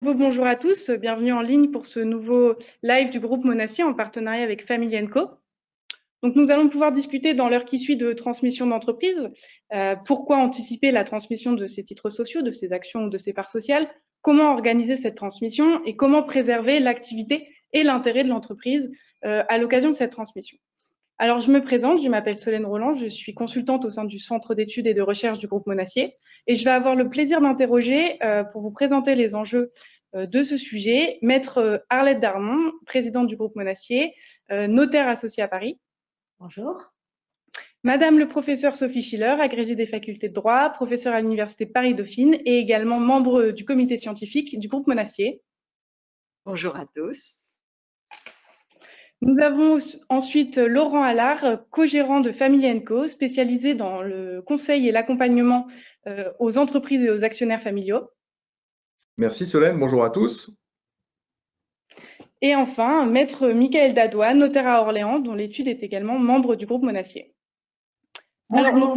Bonjour à tous, bienvenue en ligne pour ce nouveau live du groupe Monacier en partenariat avec Family Co. Donc nous allons pouvoir discuter dans l'heure qui suit de transmission d'entreprise, pourquoi anticiper la transmission de ces titres sociaux, de ces actions ou de ces parts sociales, comment organiser cette transmission et comment préserver l'activité et l'intérêt de l'entreprise à l'occasion de cette transmission. Alors, je me présente, je m'appelle Solène Roland, je suis consultante au sein du Centre d'études et de recherche du groupe Monacier et je vais avoir le plaisir d'interroger, pour vous présenter les enjeux de ce sujet, Maître Arlette Darmon, présidente du groupe Monacier, notaire associée à Paris. Bonjour. Madame le professeur Sophie Schiller, agrégée des facultés de droit, professeure à l'Université Paris-Dauphine et également membre du comité scientifique du groupe Monacier. Bonjour à tous. Nous avons ensuite Laurent Allard, co-gérant de Family Co, spécialisé dans le conseil et l'accompagnement aux entreprises et aux actionnaires familiaux. Merci Solène, bonjour à tous. Et enfin, Maître Michael Dadois, notaire à Orléans, dont l'étude est également membre du groupe Monacier. Alors, nous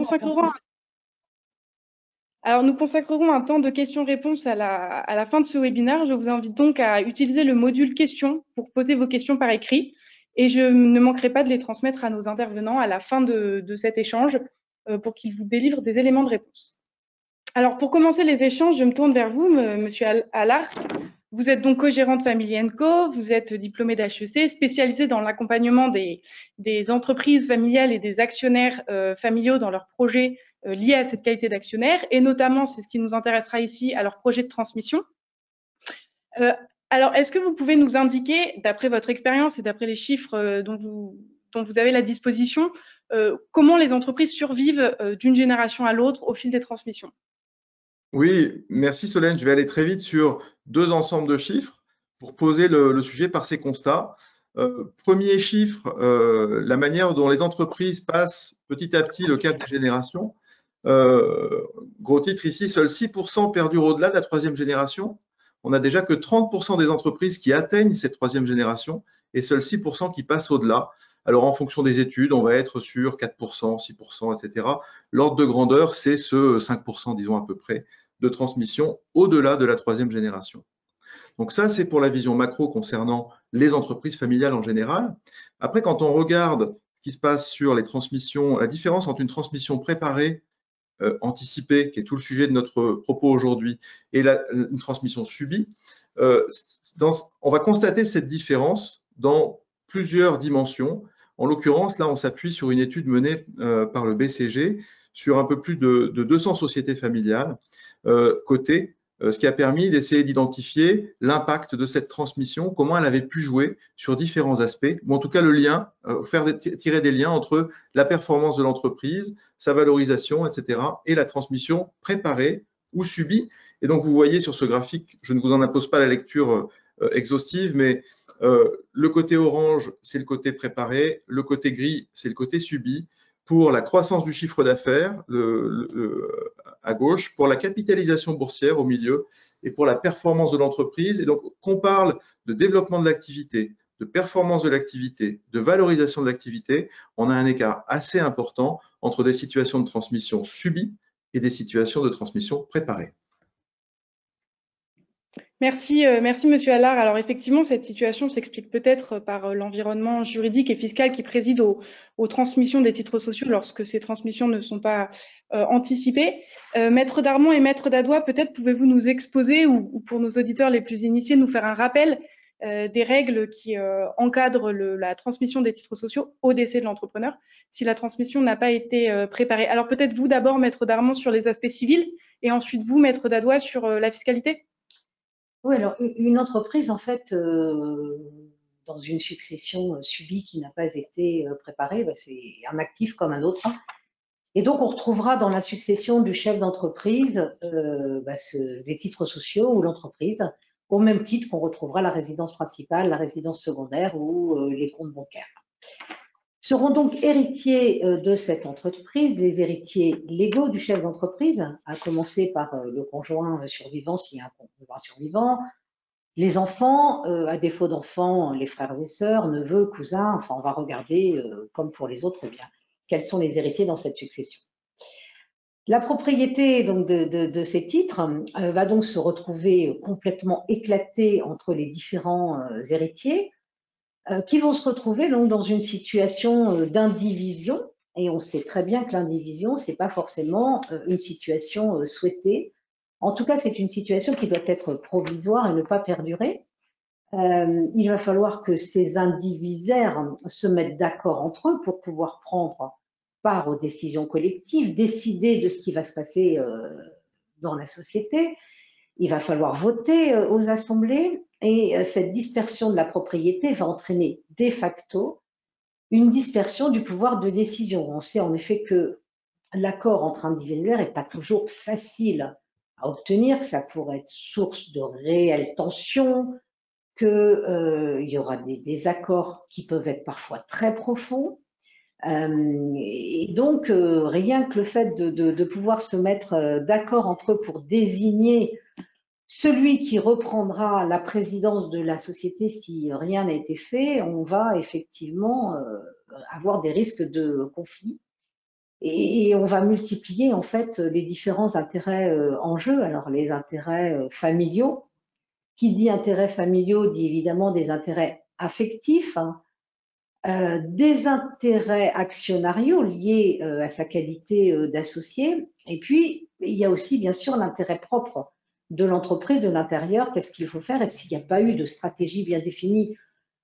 consacrerons un temps de questions-réponses à la fin de ce webinaire. Je vous invite donc à utiliser le module questions pour poser vos questions par écrit. Et je ne manquerai pas de les transmettre à nos intervenants à la fin de cet échange pour qu'ils vous délivrent des éléments de réponse. Alors, pour commencer les échanges, je me tourne vers vous, Monsieur Allard. Vous êtes donc co-gérant de Family Co, vous êtes diplômé d'HEC, spécialisé dans l'accompagnement des entreprises familiales et des actionnaires familiaux dans leurs projets liés à cette qualité d'actionnaire, et notamment, c'est ce qui nous intéressera ici, à leurs projets de transmission. Alors, est-ce que vous pouvez nous indiquer, d'après votre expérience et d'après les chiffres dont vous avez la disposition, comment les entreprises survivent d'une génération à l'autre au fil des transmissions? Oui, merci Solène. Je vais aller très vite sur deux ensembles de chiffres pour poser le sujet par ces constats. Premier chiffre, la manière dont les entreprises passent petit à petit le cap des générations. Gros titre ici, seuls 6% perdurent au-delà de la troisième génération. On n'a déjà que 30% des entreprises qui atteignent cette troisième génération et seuls 6% qui passent au-delà. Alors, en fonction des études, on va être sur 4%, 6%, etc. L'ordre de grandeur, c'est ce 5%, disons à peu près, de transmission au-delà de la troisième génération. Donc ça, c'est pour la vision macro concernant les entreprises familiales en général. Après, quand on regarde ce qui se passe sur les transmissions, la différence entre une transmission préparée, anticipée, qui est tout le sujet de notre propos aujourd'hui, et une transmission subie, on va constater cette différence dans plusieurs dimensions. En l'occurrence, là, on s'appuie sur une étude menée par le BCG sur un peu plus de 200 sociétés familiales cotées, ce qui a permis d'essayer d'identifier l'impact de cette transmission, comment elle avait pu jouer sur différents aspects, ou en tout cas le lien, tirer des liens entre la performance de l'entreprise, sa valorisation, etc., et la transmission préparée ou subie. Et donc vous voyez sur ce graphique, je ne vous en impose pas la lecture exhaustive, mais le côté orange, c'est le côté préparé, le côté gris, c'est le côté subi. Pour la croissance du chiffre d'affaires, à gauche, pour la capitalisation boursière au milieu et pour la performance de l'entreprise. Et donc, qu'on parle de développement de l'activité, de performance de l'activité, de valorisation de l'activité, on a un écart assez important entre des situations de transmission subies et des situations de transmission préparées. Merci, merci Monsieur Allard. Alors effectivement, cette situation s'explique peut-être par l'environnement juridique et fiscal qui préside aux transmissions des titres sociaux lorsque ces transmissions ne sont pas anticipées. Maître Darmon et Maître Dadois, peut-être pouvez-vous nous exposer ou pour nos auditeurs les plus initiés, nous faire un rappel des règles qui encadrent la transmission des titres sociaux au décès de l'entrepreneur si la transmission n'a pas été préparée. Alors peut-être vous d'abord, Maître Darmon, sur les aspects civils et ensuite vous, Maître Dadois, sur la fiscalité. Oui, alors une entreprise, en fait, dans une succession subie qui n'a pas été préparée, c'est un actif comme un autre. Et donc, on retrouvera dans la succession du chef d'entreprise les titres sociaux ou l'entreprise, au même titre qu'on retrouvera la résidence principale, la résidence secondaire ou les comptes bancaires. Seront donc héritiers de cette entreprise les héritiers légaux du chef d'entreprise, à commencer par le conjoint survivant s'il y a un conjoint survivant, les enfants, à défaut d'enfants, les frères et sœurs, neveux, cousins, enfin on va regarder, comme pour les autres, bien, quels sont les héritiers dans cette succession. La propriété donc, de ces titres va donc se retrouver complètement éclatée entre les différents héritiers qui vont se retrouver donc, dans une situation d'indivision. Et on sait très bien que l'indivision, ce n'est pas forcément une situation souhaitée. En tout cas, c'est une situation qui doit être provisoire et ne pas perdurer. Il va falloir que ces indivisaires se mettent d'accord entre eux pour pouvoir prendre part aux décisions collectives, décider de ce qui va se passer dans la société. Il va falloir voter aux assemblées et cette dispersion de la propriété va entraîner de facto une dispersion du pouvoir de décision. On sait en effet que l'accord entre indivisaires n'est pas toujours facile à obtenir, que ça pourrait être source de réelles tensions, qu'il y aura des accords qui peuvent être parfois très profonds. Et donc, rien que le fait de pouvoir se mettre d'accord entre eux pour désigner celui qui reprendra la présidence de la société si rien n'a été fait, on va effectivement avoir des risques de conflit. Et on va multiplier en fait les différents intérêts en jeu. Alors les intérêts familiaux, qui dit intérêts familiaux dit évidemment des intérêts affectifs, des intérêts actionnariaux liés à sa qualité d'associé, et puis il y a aussi bien sûr l'intérêt propre de l'entreprise de l'intérieur, qu'est-ce qu'il faut faire, et s'il n'y a pas eu de stratégie bien définie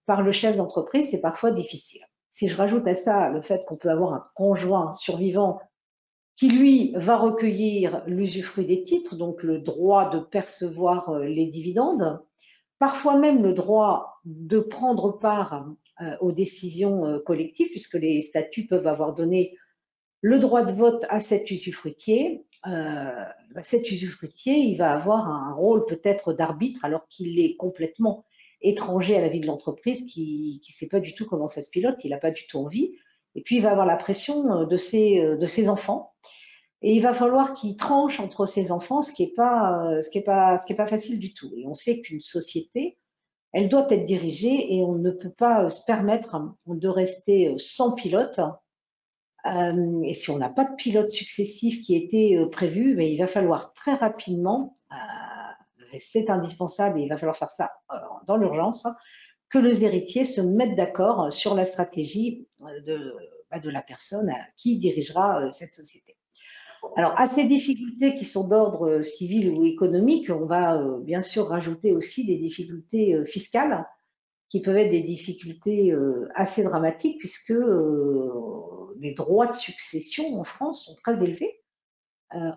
par le chef d'entreprise, c'est parfois difficile. Si je rajoute à ça le fait qu'on peut avoir un conjoint survivant qui, lui, va recueillir l'usufruit des titres, donc le droit de percevoir les dividendes, parfois même le droit de prendre part aux décisions collectives, puisque les statuts peuvent avoir donné le droit de vote à cet usufruitier. Cet usufruitier, il va avoir un rôle peut-être d'arbitre, alors qu'il est complètement étranger à la vie de l'entreprise, qui ne sait pas du tout comment ça se pilote, il n'a pas du tout envie. Et puis, il va avoir la pression de ses enfants. Et il va falloir qu'il tranche entre ses enfants, ce qui est pas facile du tout. Et on sait qu'une société, elle doit être dirigée et on ne peut pas se permettre de rester sans pilote. Et si on n'a pas de pilote successif qui était prévu, mais il va falloir très rapidement, c'est indispensable et il va falloir faire ça dans l'urgence, que les héritiers se mettent d'accord sur la stratégie de la personne qui dirigera cette société. Alors, à ces difficultés qui sont d'ordre civil ou économique, on va bien sûr rajouter aussi des difficultés fiscales qui peuvent être des difficultés assez dramatiques puisque les droits de succession en France sont très élevés.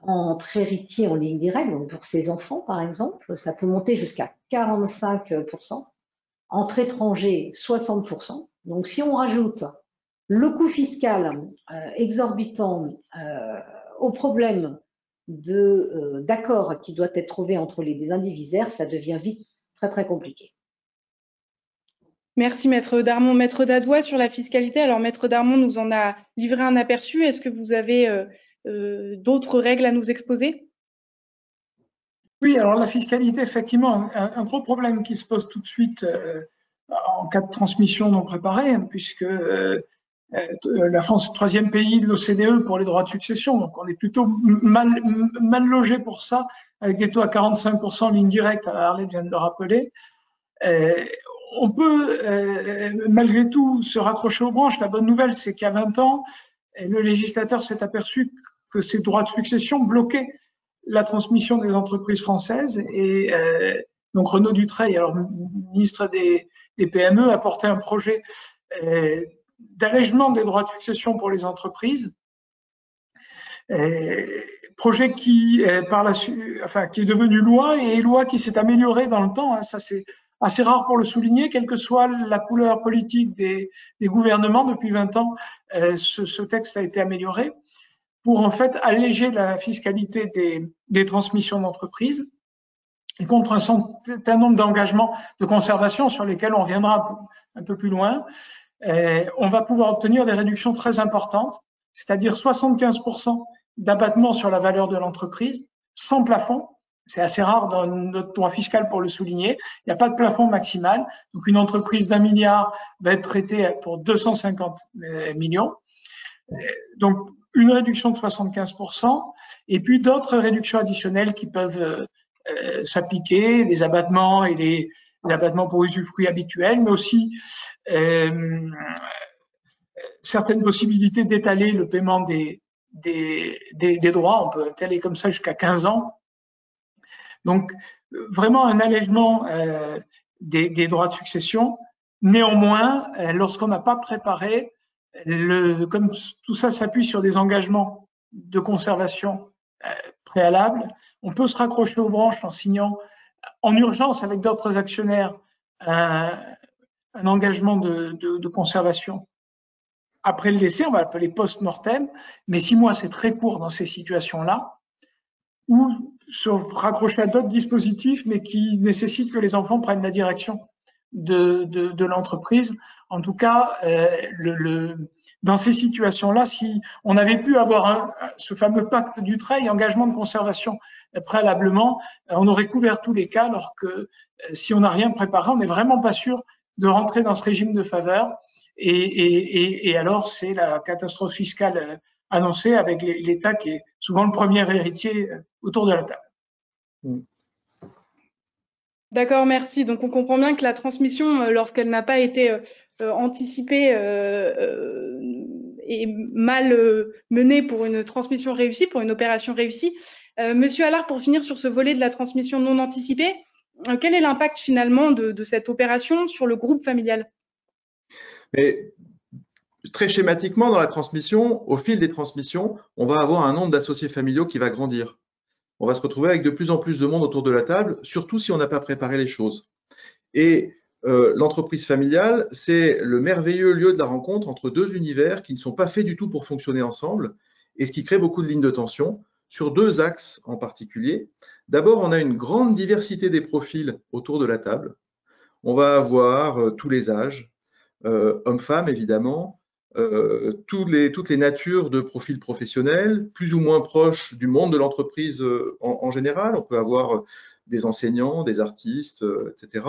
Entre héritiers en ligne directe, donc pour ses enfants par exemple, ça peut monter jusqu'à 45%. Entre étrangers, 60%. Donc, si on rajoute le coût fiscal exorbitant au problème d'accord qui doit être trouvé entre les indivisaires, ça devient vite très, très compliqué. Merci Maître Darmon. Maître Dadois, sur la fiscalité, alors Maître Darmon nous en a livré un aperçu. Est-ce que vous avez d'autres règles à nous exposer? Oui, alors la fiscalité, effectivement, un gros problème qui se pose tout de suite en cas de transmission non préparée, puisque la France est le 3e pays de l'OCDE pour les droits de succession, donc on est plutôt mal logé pour ça, avec des taux à 45% en ligne directe, Arlette vient de le rappeler. On peut malgré tout se raccrocher aux branches. La bonne nouvelle, c'est qu'à 20 ans, le législateur s'est aperçu que ces droits de succession bloquaient la transmission des entreprises françaises et donc Renaud Dutreil, alors ministre des PME, a porté un projet d'allègement des droits de succession pour les entreprises, projet qui qui est devenu loi et loi qui s'est améliorée dans le temps. Ça c'est assez rare pour le souligner, quelle que soit la couleur politique des gouvernements depuis 20 ans, ce texte a été amélioré pour en fait alléger la fiscalité des transmissions d'entreprises et contre un certain nombre d'engagements de conservation sur lesquels on reviendra un peu plus loin. On va pouvoir obtenir des réductions très importantes, c'est-à-dire 75% d'abattement sur la valeur de l'entreprise, sans plafond. C'est assez rare dans notre droit fiscal pour le souligner. Il n'y a pas de plafond maximal. Donc, une entreprise d'1 milliard va être traitée pour 250 millions. Donc, une réduction de 75%, et puis d'autres réductions additionnelles qui peuvent s'appliquer, les abattements et les abattements pour usufruit habituels, mais aussi certaines possibilités d'étaler le paiement des droits. On peut étaler comme ça jusqu'à 15 ans. Donc, vraiment un allègement des droits de succession. Néanmoins, lorsqu'on n'a pas préparé, comme tout ça s'appuie sur des engagements de conservation préalables, on peut se raccrocher aux branches en signant en urgence avec d'autres actionnaires un engagement de conservation. Après le décès, on va l'appeler post-mortem, mais 6 mois, c'est très court dans ces situations-là, ou se raccrocher à d'autres dispositifs, mais qui nécessitent que les enfants prennent la direction de l'entreprise. En tout cas, dans ces situations-là, si on avait pu avoir ce fameux pacte du trait et engagement de conservation préalablement, on aurait couvert tous les cas, alors que si on n'a rien préparé, on n'est vraiment pas sûr de rentrer dans ce régime de faveur. Et alors, c'est la catastrophe fiscale annoncée avec l'État qui est souvent le premier héritier autour de la table. D'accord, merci. Donc, on comprend bien que la transmission, lorsqu'elle n'a pas été anticipée et mal menée pour une transmission réussie, pour une opération réussie. Monsieur Allard, pour finir sur ce volet de la transmission non anticipée, quel est l'impact finalement de cette opération sur le groupe familial? Mais très schématiquement, dans la transmission, au fil des transmissions, on va avoir un nombre d'associés familiaux qui va grandir. On va se retrouver avec de plus en plus de monde autour de la table, surtout si on n'a pas préparé les choses. Et l'entreprise familiale, c'est le merveilleux lieu de la rencontre entre deux univers qui ne sont pas faits du tout pour fonctionner ensemble, et ce qui crée beaucoup de lignes de tension sur deux axes en particulier. D'abord, on a une grande diversité des profils autour de la table. On va avoir tous les âges, hommes-femmes évidemment, toutes les natures de profils professionnels, plus ou moins proches du monde de l'entreprise en général. On peut avoir des enseignants, des artistes, etc.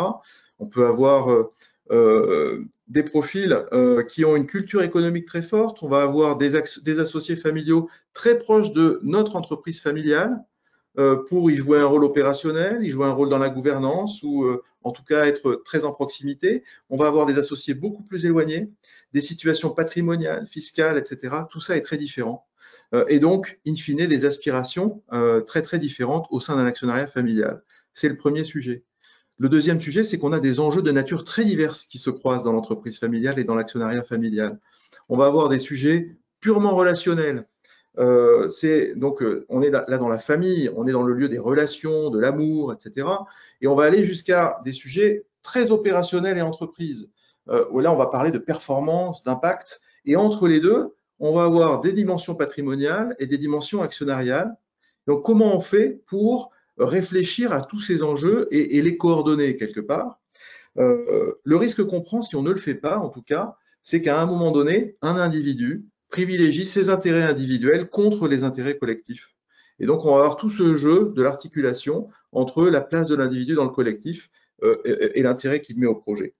On peut avoir des profils qui ont une culture économique très forte. On va avoir des associés familiaux très proches de notre entreprise familiale pour y jouer un rôle opérationnel, y jouer un rôle dans la gouvernance ou en tout cas être très en proximité. On va avoir des associés beaucoup plus éloignés, des situations patrimoniales, fiscales, etc. Tout ça est très différent. Et donc, in fine, des aspirations très, très différentes au sein d'un actionnariat familial. C'est le premier sujet. Le deuxième sujet, c'est qu'on a des enjeux de nature très diverses qui se croisent dans l'entreprise familiale et dans l'actionnariat familial. On va avoir des sujets purement relationnels. Donc, on est là dans la famille, on est dans le lieu des relations, de l'amour, etc. Et on va aller jusqu'à des sujets très opérationnels et entreprises. Où là, on va parler de performance, d'impact. Et entre les deux, on va avoir des dimensions patrimoniales et des dimensions actionnariales. Donc, comment on fait pour réfléchir à tous ces enjeux et les coordonner quelque part? Le risque qu'on prend, si on ne le fait pas, en tout cas, c'est qu'à un moment donné, un individu privilégie ses intérêts individuels contre les intérêts collectifs. Et donc, on va avoir tout ce jeu de l'articulation entre la place de l'individu dans le collectif et l'intérêt qu'il met au projet.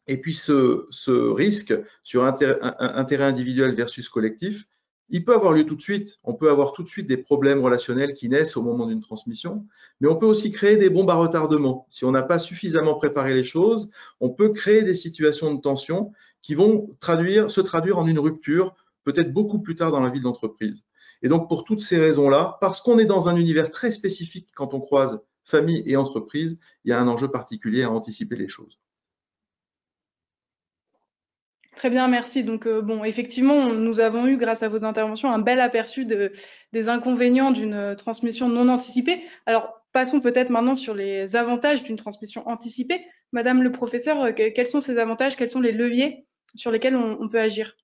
Et puis, ce risque sur intérêt individuel versus collectif, il peut avoir lieu tout de suite. On peut avoir tout de suite des problèmes relationnels qui naissent au moment d'une transmission, mais on peut aussi créer des bombes à retardement. Si on n'a pas suffisamment préparé les choses, on peut créer des situations de tension qui vont se traduire en une rupture peut-être beaucoup plus tard dans la vie de l'entreprise. Et donc, pour toutes ces raisons-là, parce qu'on est dans un univers très spécifique quand on croise famille et entreprise, il y a un enjeu particulier à anticiper les choses. Très bien, merci. Donc, bon, effectivement, nous avons eu, grâce à vos interventions, un bel aperçu des inconvénients d'une transmission non anticipée. Alors, passons peut-être maintenant sur les avantages d'une transmission anticipée. Madame le professeur, quels sont ces avantages? Quels sont les leviers sur lesquels on peut agir?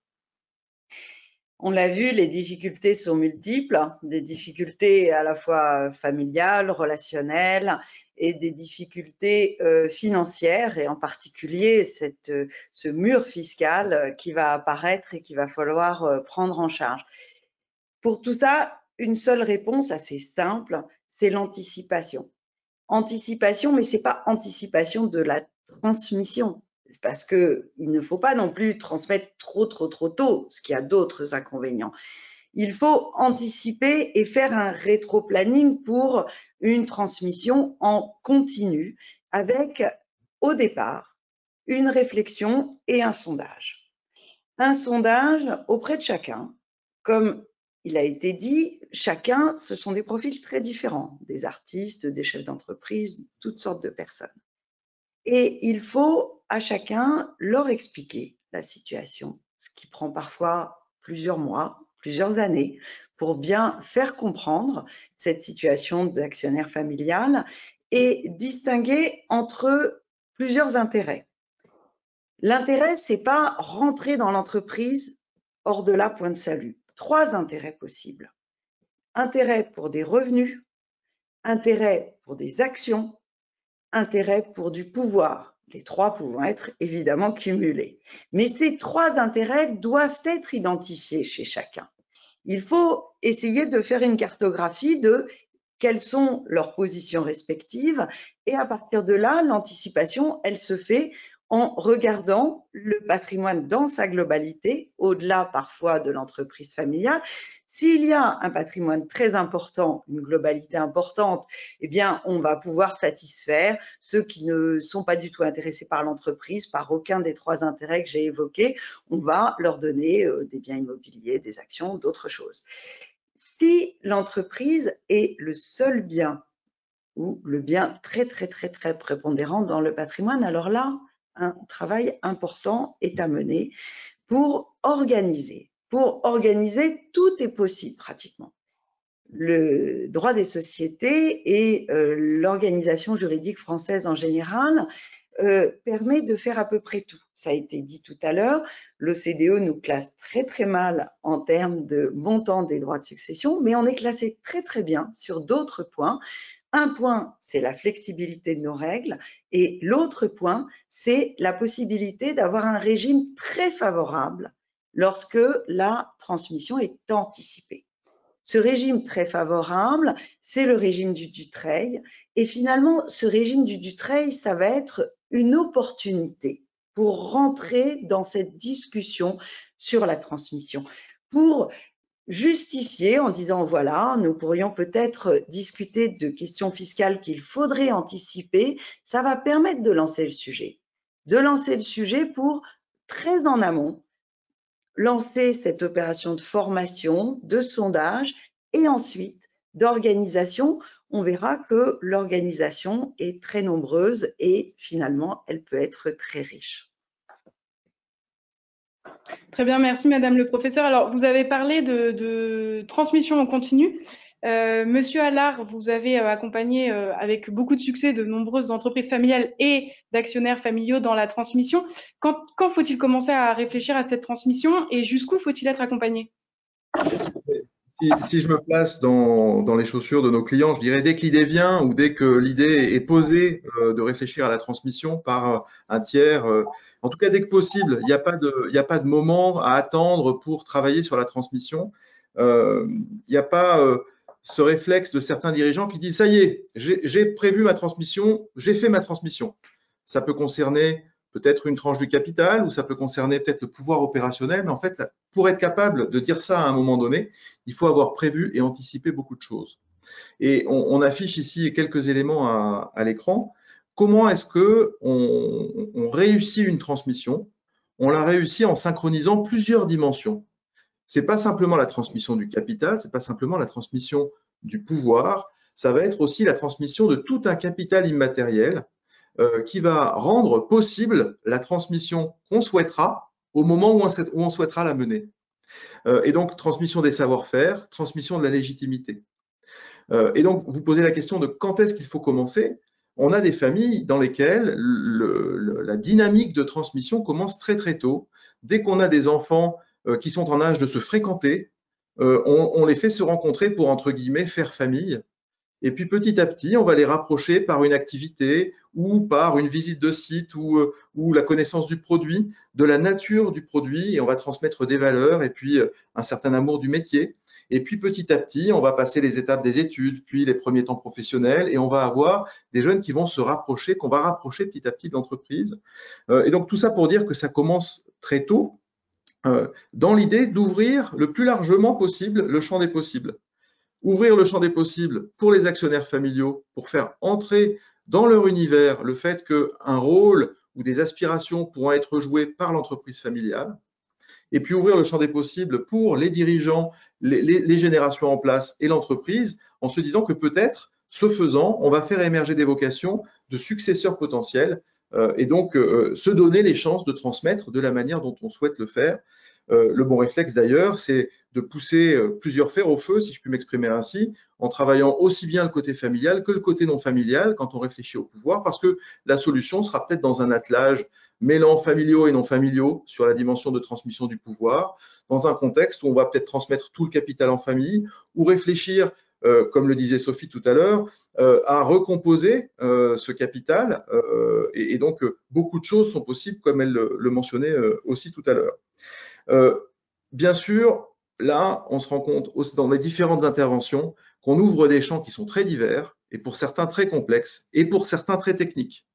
On l'a vu, les difficultés sont multiples, des difficultés à la fois familiales, relationnelles et des difficultés financières, et en particulier ce mur fiscal qui va apparaître et qu'il va falloir prendre en charge. Pour tout ça, une seule réponse assez simple, c'est l'anticipation. Anticipation, mais ce n'est pas anticipation de la transmission. Parce qu'il ne faut pas non plus transmettre trop tôt, ce qui a d'autres inconvénients. Il faut anticiper et faire un rétro-planning pour une transmission en continu avec, au départ, une réflexion et un sondage. Un sondage auprès de chacun. Comme il a été dit, chacun, ce sont des profils très différents, des artistes, des chefs d'entreprise, toutes sortes de personnes. Et il faut à chacun leur expliquer la situation, ce qui prend parfois plusieurs mois, plusieurs années, pour bien faire comprendre cette situation d'actionnaire familial et distinguer entre plusieurs intérêts. L'intérêt, c'est pas rentrer dans l'entreprise hors de là, point de salut. 3 intérêts possibles. Intérêt pour des revenus, intérêt pour des actions, intérêt pour du pouvoir. Les 3 pouvant être évidemment cumulés. Mais ces 3 intérêts doivent être identifiés chez chacun. Il faut essayer de faire une cartographie de quelles sont leurs positions respectives et à partir de là, l'anticipation, elle se fait en regardant le patrimoine dans sa globalité, au-delà parfois de l'entreprise familiale. S'il y a un patrimoine très important, une globalité importante, eh bien, on va pouvoir satisfaire ceux qui ne sont pas du tout intéressés par l'entreprise, par aucun des 3 intérêts que j'ai évoqués. On va leur donner des biens immobiliers, des actions, d'autres choses. Si l'entreprise est le seul bien ou le bien très prépondérant dans le patrimoine, alors là, un travail important est à mener pour organiser. Pour organiser, tout est possible pratiquement. Le droit des sociétés et l'organisation juridique française en général permet de faire à peu près tout. Ça a été dit tout à l'heure, l'OCDE nous classe très mal en termes de montant des droits de succession, mais on est classé très bien sur d'autres points. Un point, c'est la flexibilité de nos règles et l'autre point, c'est la possibilité d'avoir un régime très favorable lorsque la transmission est anticipée. Ce régime très favorable, c'est le régime du Dutreil et finalement, ce régime du Dutreil, ça va être une opportunité pour rentrer dans cette discussion sur la transmission, pour justifier en disant voilà, nous pourrions peut-être discuter de questions fiscales qu'il faudrait anticiper, ça va permettre de lancer le sujet. De lancer le sujet pour, très en amont, lancer cette opération de formation, de sondage et ensuite d'organisation. On verra que l'organisation est très nombreuse et finalement, elle peut être très riche. Très bien, merci Madame le professeur. Alors, vous avez parlé de transmission en continu. Monsieur Allard, vous avez accompagné avec beaucoup de succès de nombreuses entreprises familiales et d'actionnaires familiaux dans la transmission. Quand faut-il commencer à réfléchir à cette transmission et jusqu'où faut-il être accompagné? Si je me place dans les chaussures de nos clients, je dirais dès que l'idée vient ou dès que l'idée est posée de réfléchir à la transmission par un tiers, en tout cas dès que possible, il n'y a pas de moment à attendre pour travailler sur la transmission. Il n'y a pas ce réflexe de certains dirigeants qui disent « ça y est, j'ai prévu ma transmission, j'ai fait ma transmission ». Ça peut concerner peut-être une tranche du capital ou ça peut concerner peut-être le pouvoir opérationnel, mais en fait, pour être capable de dire ça à un moment donné, il faut avoir prévu et anticipé beaucoup de choses. Et on affiche ici quelques éléments à l'écran. Comment est-ce qu'on réussit une transmission? On la réussit en synchronisant plusieurs dimensions. Ce n'est pas simplement la transmission du capital, ce n'est pas simplement la transmission du pouvoir, ça va être aussi la transmission de tout un capital immatériel qui va rendre possible la transmission qu'on souhaitera au moment où on souhaitera la mener. Et donc, transmission des savoir-faire, transmission de la légitimité. Et donc, vous posez la question de quand est-ce qu'il faut commencer. On a des familles dans lesquelles la dynamique de transmission commence très tôt. Dès qu'on a des enfants qui sont en âge de se fréquenter, on les fait se rencontrer pour, entre guillemets, faire famille. Et puis petit à petit, on va les rapprocher par une activité ou par une visite de site ou la connaissance du produit, de la nature du produit, et on va transmettre des valeurs et puis un certain amour du métier. Et puis petit à petit, on va passer les étapes des études, puis les premiers temps professionnels, et on va avoir des jeunes qui vont se rapprocher, qu'on va rapprocher petit à petit de l'entreprise. Et donc tout ça pour dire que ça commence très tôt. dans l'idée d'ouvrir le plus largement possible le champ des possibles. Ouvrir le champ des possibles pour les actionnaires familiaux, pour faire entrer dans leur univers le fait qu'un rôle ou des aspirations pourront être jouées par l'entreprise familiale, et puis ouvrir le champ des possibles pour les dirigeants, les générations en place et l'entreprise, en se disant que peut-être, ce faisant, on va faire émerger des vocations de successeurs potentiels, et donc se donner les chances de transmettre de la manière dont on souhaite le faire. Le bon réflexe d'ailleurs, c'est de pousser plusieurs fers au feu, si je puis m'exprimer ainsi, en travaillant aussi bien le côté familial que le côté non familial quand on réfléchit au pouvoir, parce que la solution sera peut-être dans un attelage mêlant familiaux et non familiaux sur la dimension de transmission du pouvoir, dans un contexte où on va peut-être transmettre tout le capital en famille, ou réfléchir, comme le disait Sophie tout à l'heure, à recomposer ce capital, et donc beaucoup de choses sont possibles, comme elle le mentionnait aussi tout à l'heure. Bien sûr, là, on se rend compte aussi dans les différentes interventions qu'on ouvre des champs qui sont très divers et pour certains très complexes et pour certains très techniques.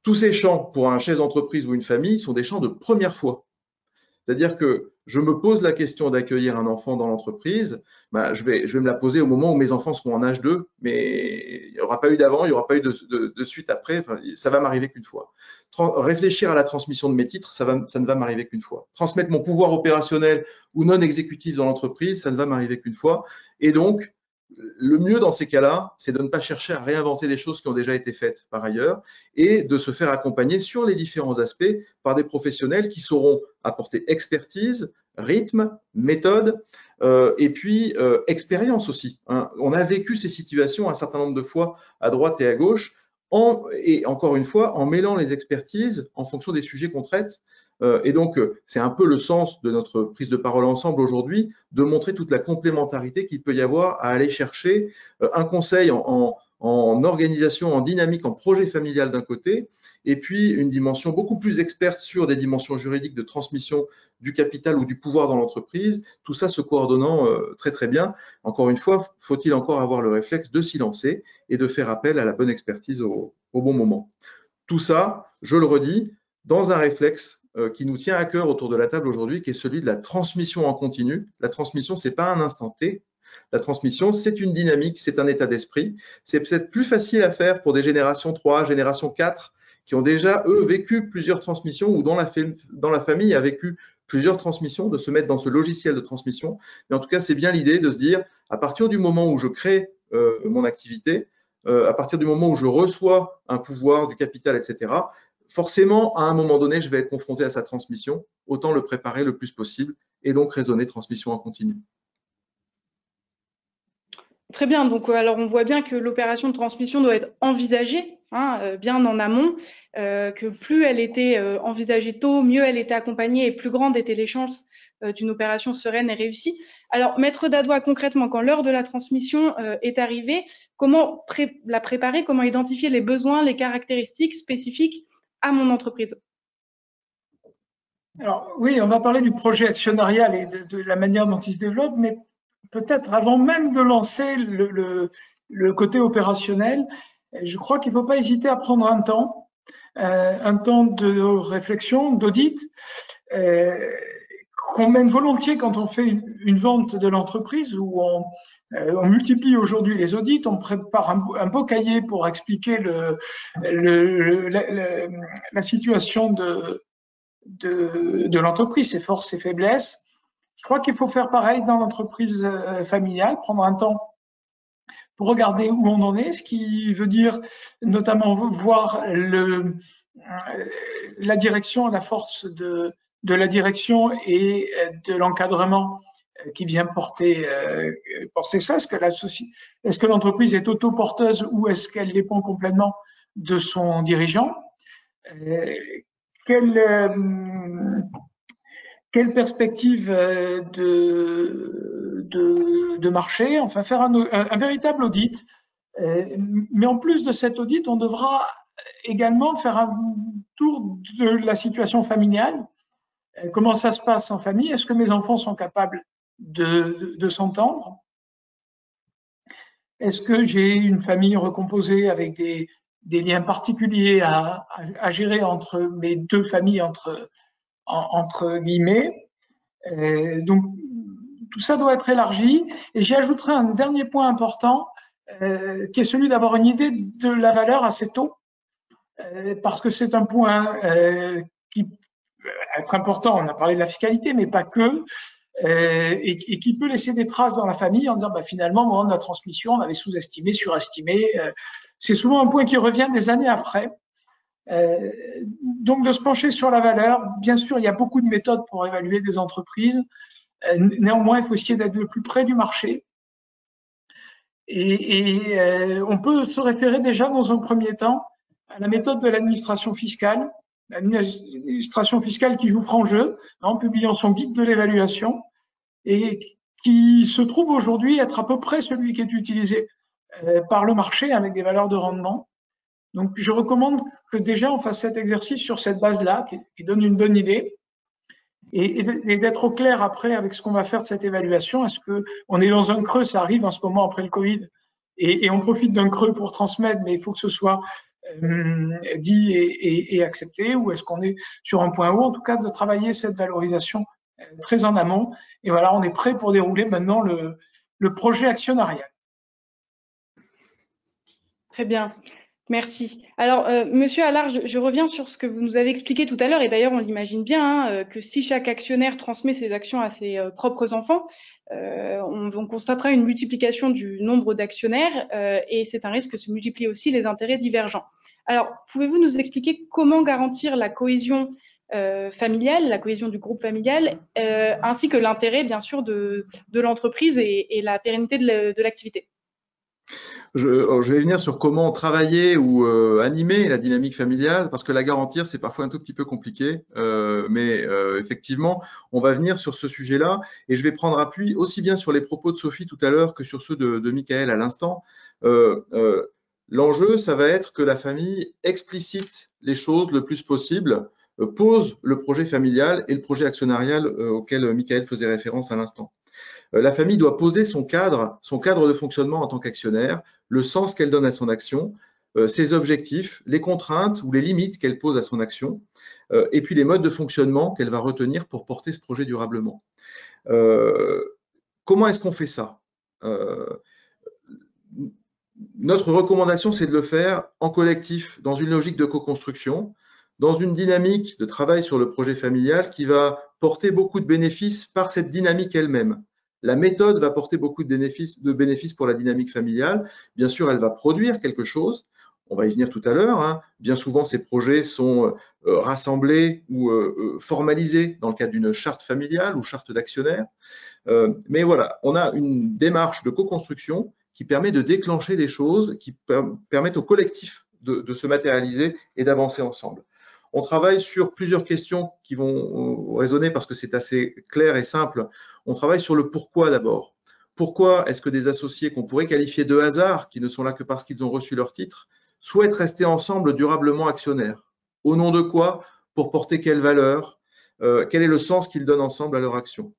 Tous ces champs, pour un chef d'entreprise ou une famille, sont des champs de première fois. C'est-à-dire que je me pose la question d'accueillir un enfant dans l'entreprise, ben, je vais me la poser au moment où mes enfants seront en âge 2, mais il n'y aura pas eu d'avant, il n'y aura pas eu de suite après, enfin, ça va m'arriver qu'une fois. Réfléchir à la transmission de mes titres, ça ne va m'arriver qu'une fois. Transmettre mon pouvoir opérationnel ou non exécutif dans l'entreprise, ça ne va m'arriver qu'une fois. Et donc, le mieux dans ces cas-là, c'est de ne pas chercher à réinventer des choses qui ont déjà été faites par ailleurs et de se faire accompagner sur les différents aspects par des professionnels qui sauront apporter expertise, rythme, méthode et puis expérience aussi. Hein. On a vécu ces situations un certain nombre de fois à droite et à gauche et encore une fois en mêlant les expertises en fonction des sujets qu'on traite. Et donc, c'est un peu le sens de notre prise de parole ensemble aujourd'hui, de montrer toute la complémentarité qu'il peut y avoir à aller chercher un conseil en organisation, en dynamique, en projet familial d'un côté, et puis une dimension beaucoup plus experte sur des dimensions juridiques de transmission du capital ou du pouvoir dans l'entreprise, tout ça se coordonnant très très bien. Encore une fois, faut-il encore avoir le réflexe de s'y lancer et de faire appel à la bonne expertise au bon moment. Tout ça, je le redis, dans un réflexe qui nous tient à cœur autour de la table aujourd'hui, qui est celui de la transmission en continu. La transmission, c'est pas un instant T. La transmission, c'est une dynamique, c'est un état d'esprit. C'est peut-être plus facile à faire pour des générations 3, génération 4, qui ont déjà, eux, vécu plusieurs transmissions ou dans la famille a vécu plusieurs transmissions, de se mettre dans ce logiciel de transmission. Mais en tout cas, c'est bien l'idée de se dire, à partir du moment où je crée mon activité, à partir du moment où je reçois un pouvoir, du capital, etc., forcément, à un moment donné, je vais être confronté à sa transmission. Autant le préparer le plus possible et donc raisonner transmission en continu. Très bien. Donc, alors, on voit bien que l'opération de transmission doit être envisagée bien en amont, que plus elle était envisagée tôt, mieux elle était accompagnée et plus grandes étaient les chances d'une opération sereine et réussie. Alors, Maître Dadois, concrètement, quand l'heure de la transmission est arrivée, comment la préparer, comment identifier les besoins, les caractéristiques spécifiques à mon entreprise? Alors oui, on va parler du projet actionnarial et de la manière dont il se développe, mais peut-être avant même de lancer le côté opérationnel, je crois qu'il ne faut pas hésiter à prendre un temps de réflexion, d'audit, qu'on mène volontiers quand on fait une vente de l'entreprise, où on multiplie aujourd'hui les audits, on prépare un beau cahier pour expliquer la situation de l'entreprise, ses forces, ses faiblesses. Je crois qu'il faut faire pareil dans l'entreprise familiale, prendre un temps pour regarder où on en est, ce qui veut dire notamment voir la direction, la force de la direction et de l'encadrement qui vient porter ça. Est-ce que l'entreprise est autoporteuse ou est-ce qu'elle dépend complètement de son dirigeant? Quelle perspective de marché, enfin faire un véritable audit. Mais en plus de cet audit, on devra également faire un tour de la situation familiale. Comment ça se passe en famille? Est-ce que mes enfants sont capables de s'entendre? Est-ce que j'ai une famille recomposée avec des liens particuliers à gérer entre mes deux familles, entre guillemets? Donc, tout ça doit être élargi. Et j'y ajouterai un dernier point important, qui est celui d'avoir une idée de la valeur assez tôt, parce que c'est un point qui peut être important. On a parlé de la fiscalité, mais pas que. Et qui peut laisser des traces dans la famille en disant finalement, au moment de la transmission, on avait sous-estimé, surestimé. C'est souvent un point qui revient des années après. Donc, de se pencher sur la valeur. Bien sûr, il y a beaucoup de méthodes pour évaluer des entreprises. Néanmoins, il faut essayer d'être le plus près du marché. Et on peut se référer déjà dans un premier temps à la méthode de l'administration fiscale. L'administration fiscale qui joue franc jeu en publiant son guide de l'évaluation et qui se trouve aujourd'hui être à peu près celui qui est utilisé par le marché avec des valeurs de rendement. Donc, je recommande que déjà on fasse cet exercice sur cette base-là qui donne une bonne idée et d'être au clair après avec ce qu'on va faire de cette évaluation. Est-ce qu'on est dans un creux, ça arrive en ce moment après le Covid, et on profite d'un creux pour transmettre, mais il faut que ce soit dit et accepté, ou est-ce qu'on est sur un point haut, en tout cas de travailler cette valorisation très en amont. Et voilà, on est prêt pour dérouler maintenant le projet actionnarial. Très bien, merci. Alors, Monsieur Allard, je reviens sur ce que vous nous avez expliqué tout à l'heure, et d'ailleurs on l'imagine bien, que si chaque actionnaire transmet ses actions à ses propres enfants, on constatera une multiplication du nombre d'actionnaires, et c'est un risque que se multiplient aussi les intérêts divergents. Alors, pouvez-vous nous expliquer comment garantir la cohésion familiale, la cohésion du groupe familial, ainsi que l'intérêt, bien sûr, de l'entreprise et la pérennité de l'activité? Je vais venir sur comment travailler ou animer la dynamique familiale, parce que la garantir, c'est parfois un tout petit peu compliqué, mais effectivement, on va venir sur ce sujet-là, et je vais prendre appui aussi bien sur les propos de Sophie tout à l'heure que sur ceux de Michael à l'instant. L'enjeu, ça va être que la famille explicite les choses le plus possible, pose le projet familial et le projet actionnarial auquel Michael faisait référence à l'instant. La famille doit poser son cadre de fonctionnement en tant qu'actionnaire, le sens qu'elle donne à son action, ses objectifs, les contraintes ou les limites qu'elle pose à son action, et puis les modes de fonctionnement qu'elle va retenir pour porter ce projet durablement. Comment est-ce qu'on fait ça ? Notre recommandation, c'est de le faire en collectif, dans une logique de co-construction, dans une dynamique de travail sur le projet familial qui va porter beaucoup de bénéfices par cette dynamique elle-même. La méthode va porter beaucoup de bénéfices pour la dynamique familiale. Bien sûr, elle va produire quelque chose. On va y venir tout à l'heure. Hein. Bien souvent, ces projets sont rassemblés ou formalisés dans le cadre d'une charte familiale ou charte d'actionnaires. Mais voilà, on a une démarche de co-construction qui permet de déclencher des choses, qui permettent au collectif de se matérialiser et d'avancer ensemble. On travaille sur plusieurs questions qui vont résonner parce que c'est assez clair et simple. On travaille sur le pourquoi d'abord. Pourquoi est-ce que des associés qu'on pourrait qualifier de hasard, qui ne sont là que parce qu'ils ont reçu leur titre, souhaitent rester ensemble durablement actionnaires? Au nom de quoi? Pour porter quelle valeur? Quel est le sens qu'ils donnent ensemble à leur action?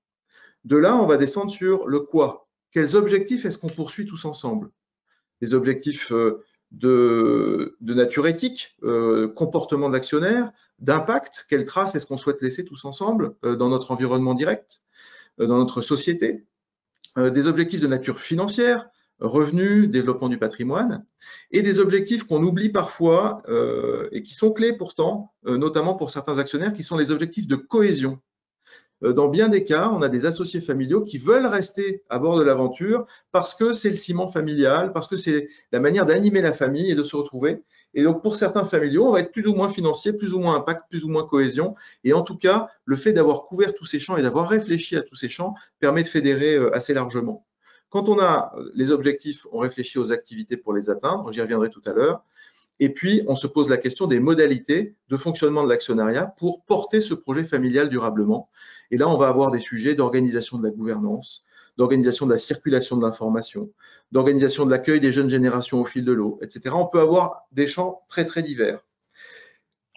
De là, on va descendre sur le quoi. Quels objectifs est-ce qu'on poursuit tous ensemble? Les objectifs de nature éthique, comportement de l'actionnaire, d'impact, quelle trace est-ce qu'on souhaite laisser tous ensemble dans notre environnement direct, dans notre société, des objectifs de nature financière, revenus, développement du patrimoine, et des objectifs qu'on oublie parfois et qui sont clés pourtant, notamment pour certains actionnaires, qui sont les objectifs de cohésion. Dans bien des cas, on a des associés familiaux qui veulent rester à bord de l'aventure parce que c'est le ciment familial, parce que c'est la manière d'animer la famille et de se retrouver. Et donc, pour certains familiaux, on va être plus ou moins financier, plus ou moins impact, plus ou moins cohésion. Et en tout cas, le fait d'avoir couvert tous ces champs et d'avoir réfléchi à tous ces champs permet de fédérer assez largement. Quand on a les objectifs, on réfléchit aux activités pour les atteindre, j'y reviendrai tout à l'heure. Et puis, on se pose la question des modalités de fonctionnement de l'actionnariat pour porter ce projet familial durablement. Et là, on va avoir des sujets d'organisation de la gouvernance, d'organisation de la circulation de l'information, d'organisation de l'accueil des jeunes générations au fil de l'eau, etc. On peut avoir des champs très, très divers.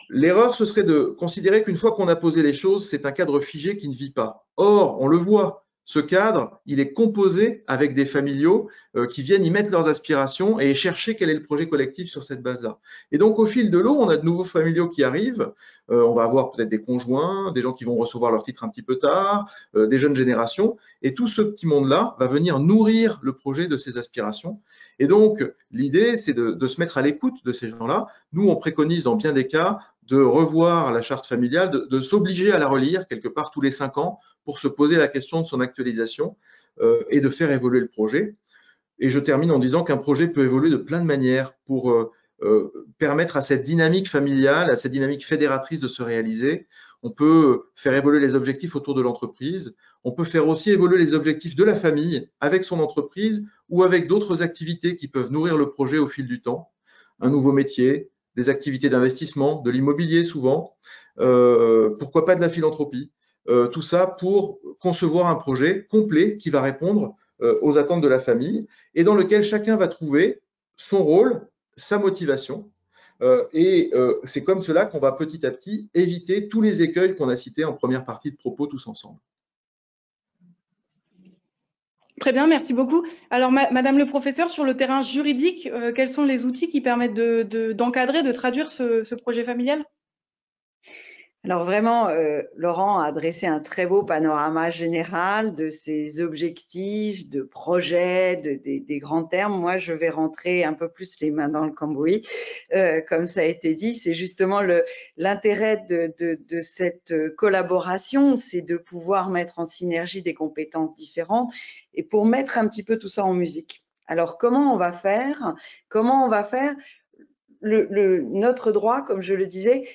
L'erreur, ce serait de considérer qu'une fois qu'on a posé les choses, c'est un cadre figé qui ne vit pas. Or, on le voit, ce cadre, il est composé avec des familiaux qui viennent y mettre leurs aspirations et chercher quel est le projet collectif sur cette base-là. Et donc, au fil de l'eau, on a de nouveaux familiaux qui arrivent. On va avoir peut-être des conjoints, des gens qui vont recevoir leur titre un petit peu tard, des jeunes générations. Et tout ce petit monde-là va venir nourrir le projet de ces aspirations. Et donc, l'idée, c'est de se mettre à l'écoute de ces gens-là. Nous, on préconise dans bien des cas de revoir la charte familiale, de s'obliger à la relire quelque part tous les 5 ans pour se poser la question de son actualisation et de faire évoluer le projet. Et je termine en disant qu'un projet peut évoluer de plein de manières pour permettre à cette dynamique familiale, à cette dynamique fédératrice de se réaliser. On peut faire évoluer les objectifs autour de l'entreprise. On peut faire aussi évoluer les objectifs de la famille avec son entreprise ou avec d'autres activités qui peuvent nourrir le projet au fil du temps. Un nouveau métier, des activités d'investissement, de l'immobilier souvent, pourquoi pas de la philanthropie. Tout ça pour concevoir un projet complet qui va répondre aux attentes de la famille et dans lequel chacun va trouver son rôle, sa motivation. Et c'est comme cela qu'on va petit à petit éviter tous les écueils qu'on a cités en première partie de propos tous ensemble. Très bien, merci beaucoup. Alors, Madame le professeur, sur le terrain juridique, quels sont les outils qui permettent d'encadrer, de traduire ce projet familial ? Alors vraiment, Laurent a dressé un très beau panorama général de ses objectifs, de projets, des grands termes. Moi, je vais rentrer un peu plus les mains dans le cambouis. Comme ça a été dit, c'est justement l'intérêt de cette collaboration, c'est de pouvoir mettre en synergie des compétences différentes et pour mettre un petit peu tout ça en musique. Alors, comment on va faire ? Notre droit, comme je le disais,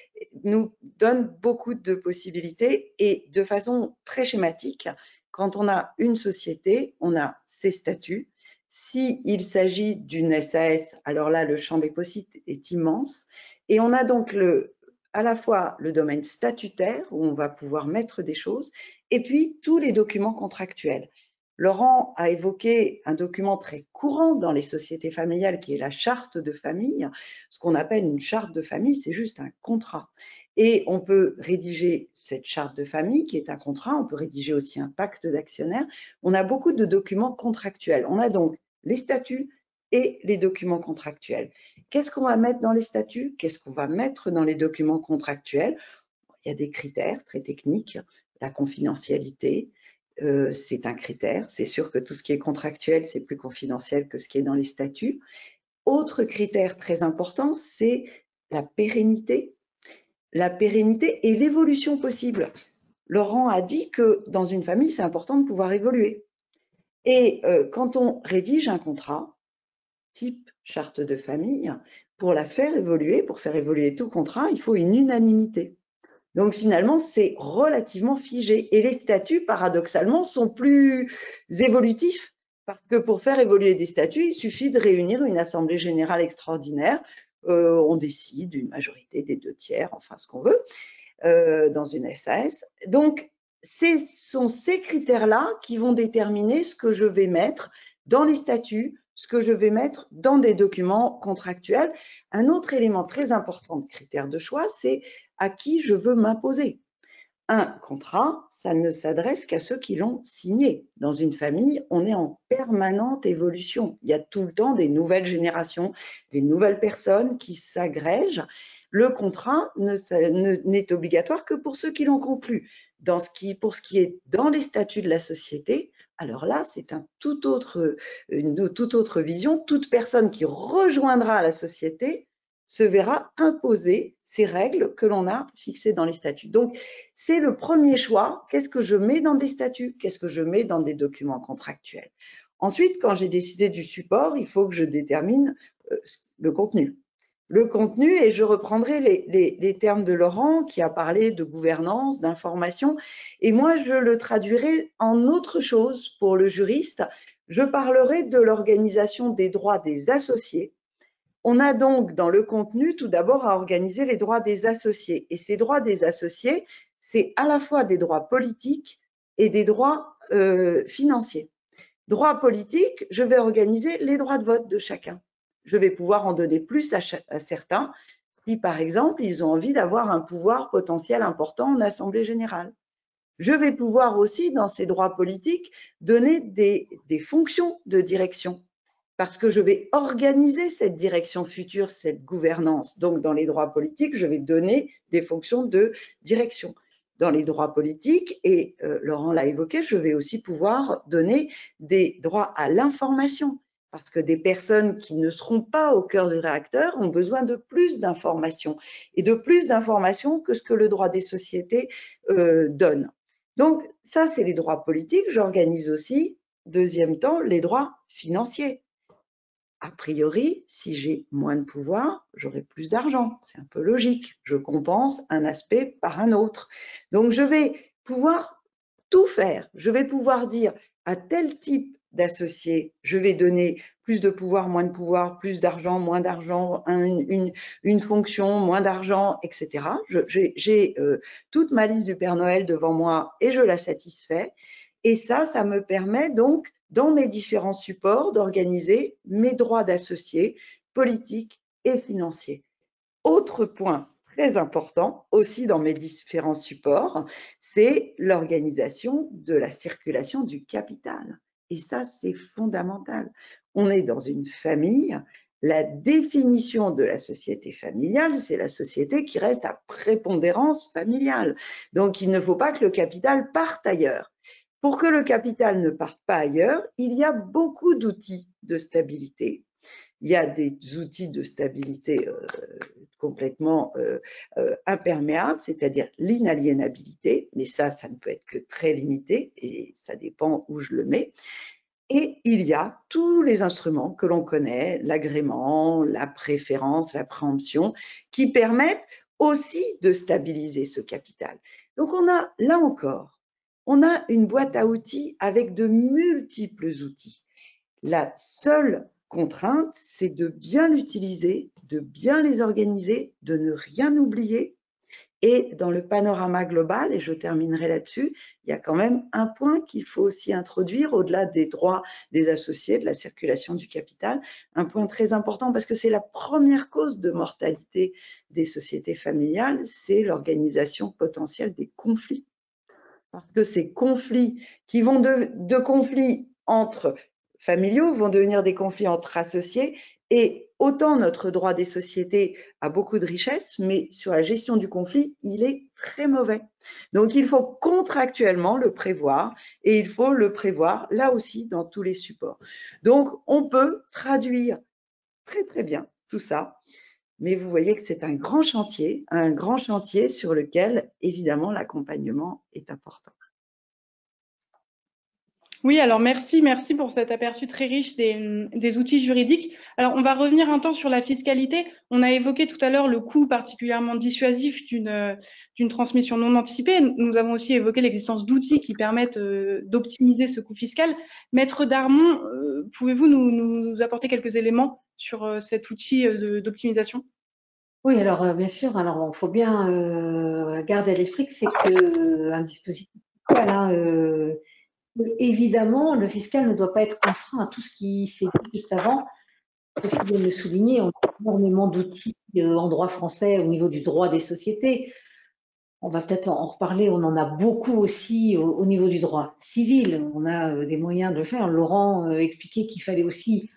nous donne beaucoup de possibilités et de façon très schématique. Quand on a une société, on a ses statuts. S'il s'agit d'une SAS, alors là, le champ des possibles est immense. Et on a donc à la fois le domaine statutaire, où on va pouvoir mettre des choses, et puis tous les documents contractuels. Laurent a évoqué un document très courant dans les sociétés familiales qui est la charte de famille. Ce qu'on appelle une charte de famille, c'est juste un contrat. Et on peut rédiger cette charte de famille qui est un contrat, on peut rédiger aussi un pacte d'actionnaires. On a beaucoup de documents contractuels. On a donc les statuts et les documents contractuels. Qu'est-ce qu'on va mettre dans les statuts? Qu'est-ce qu'on va mettre dans les documents contractuels? Il y a des critères très techniques, la confidentialité, c'est un critère. C'est sûr que tout ce qui est contractuel, c'est plus confidentiel que ce qui est dans les statuts. Autre critère très important, c'est la pérennité. La pérennité et l'évolution possible. Laurent a dit que dans une famille, c'est important de pouvoir évoluer. Et quand on rédige un contrat, type charte de famille, pour la faire évoluer, pour faire évoluer tout contrat, il faut une unanimité. Donc finalement, c'est relativement figé. Et les statuts, paradoxalement, sont plus évolutifs parce que pour faire évoluer des statuts, il suffit de réunir une assemblée générale extraordinaire. On décide une majorité des 2/3, enfin ce qu'on veut, dans une SAS. Donc, ce sont ces critères-là qui vont déterminer ce que je vais mettre dans les statuts, ce que je vais mettre dans des documents contractuels. Un autre élément très important de critère de choix, c'est à qui je veux m'imposer. Un contrat, ça ne s'adresse qu'à ceux qui l'ont signé. Dans une famille, on est en permanente évolution. Il y a tout le temps des nouvelles générations, des nouvelles personnes qui s'agrègent. Le contrat n'est obligatoire que pour ceux qui l'ont conclu. Pour ce qui est dans les statuts de la société, alors là, c'est une toute autre vision. Toute personne qui rejoindra la société se verra imposer ces règles que l'on a fixées dans les statuts. Donc, c'est le premier choix. Qu'est-ce que je mets dans des statuts? Qu'est-ce que je mets dans des documents contractuels? Ensuite, quand j'ai décidé du support, il faut que je détermine le contenu. Le contenu, et je reprendrai les termes de Laurent qui a parlé de gouvernance, d'information, et moi je le traduirai en autre chose pour le juriste. Je parlerai de l'organisation des droits des associés. On a donc dans le contenu tout d'abord à organiser les droits des associés, et ces droits des associés, c'est à la fois des droits politiques et des droits financiers. Droits politiques, je vais organiser les droits de vote de chacun. Je vais pouvoir en donner plus à certains si, par exemple, ils ont envie d'avoir un pouvoir potentiel important en assemblée générale. Je vais pouvoir aussi, dans ces droits politiques, donner des fonctions de direction, parce que je vais organiser cette direction future, cette gouvernance. Donc, dans les droits politiques, je vais donner des fonctions de direction. Dans les droits politiques, et Laurent l'a évoqué, je vais aussi pouvoir donner des droits à l'information, parce que des personnes qui ne seront pas au cœur du réacteur ont besoin de plus d'informations, et de plus d'informations que ce que le droit des sociétés donne. Donc, ça, c'est les droits politiques. J'organise aussi, deuxième temps, les droits financiers. A priori, si j'ai moins de pouvoir, j'aurai plus d'argent. C'est un peu logique. Je compense un aspect par un autre. Donc, je vais pouvoir tout faire. Je vais pouvoir dire à tel type d'associé, je vais donner plus de pouvoir, plus d'argent, moins d'argent, une fonction, moins d'argent, etc. J'ai toute ma liste du Père Noël devant moi et je la satisfais. Et ça me permet donc, dans mes différents supports, d'organiser mes droits d'associés politiques et financiers. Autre point très important, aussi dans mes différents supports, c'est l'organisation de la circulation du capital. Et ça, c'est fondamental. On est dans une famille. La définition de la société familiale, c'est la société qui reste à prépondérance familiale. Donc, il ne faut pas que le capital parte ailleurs. Pour que le capital ne parte pas ailleurs, il y a beaucoup d'outils de stabilité. Il y a des outils de stabilité complètement imperméables, c'est-à-dire l'inaliénabilité, mais ça ne peut être que très limité et ça dépend où je le mets. Et il y a tous les instruments que l'on connaît, l'agrément, la préférence, la préemption, qui permettent aussi de stabiliser ce capital. Donc on a, là encore, on a une boîte à outils avec de multiples outils. La seule contrainte, c'est de bien l'utiliser, de bien les organiser, de ne rien oublier. Et dans le panorama global, et je terminerai là-dessus, il y a quand même un point qu'il faut aussi introduire au-delà des droits des associés, de la circulation du capital, un point très important parce que c'est la première cause de mortalité des sociétés familiales, c'est l'organisation potentielle des conflits. Parce que ces conflits qui vont de conflits entre familiaux vont devenir des conflits entre associés et autant notre droit des sociétés a beaucoup de richesses, mais sur la gestion du conflit, il est très mauvais. Donc, il faut contractuellement le prévoir et il faut le prévoir là aussi dans tous les supports. Donc, on peut traduire très, très bien tout ça. Mais vous voyez que c'est un grand chantier sur lequel, évidemment, l'accompagnement est important. Oui, alors merci pour cet aperçu très riche des outils juridiques. Alors, on va revenir un temps sur la fiscalité. On a évoqué tout à l'heure le coût particulièrement dissuasif d'une transmission non anticipée. Nous avons aussi évoqué l'existence d'outils qui permettent d'optimiser ce coût fiscal. Maître Darmon, pouvez-vous nous apporter quelques éléments sur cet outil d'optimisation ? Oui, alors bien sûr, alors il faut bien garder à l'esprit que c'est qu'un dispositif fiscal, hein, évidemment, le fiscal ne doit pas être un frein à tout ce qui s'est dit juste avant. Il faut bien le souligner, on a énormément d'outils en droit français au niveau du droit des sociétés. On va peut-être en reparler, on en a beaucoup aussi au niveau du droit civil. On a des moyens de le faire. Laurent expliquait qu'il fallait aussi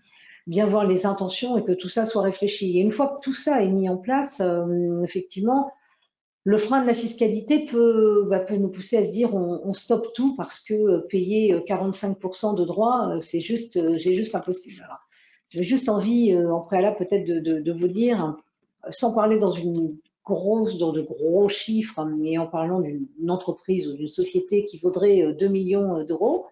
bien voir les intentions et que tout ça soit réfléchi. Et une fois que tout ça est mis en place, effectivement, le frein de la fiscalité peut nous pousser à se dire on stoppe tout parce que payer 45% de droits, c'est juste impossible. Alors, j'ai juste envie en préalable peut-être de vous dire, sans parler dans de gros chiffres, mais en parlant d'une entreprise ou d'une société qui vaudrait 2 millions d'euros,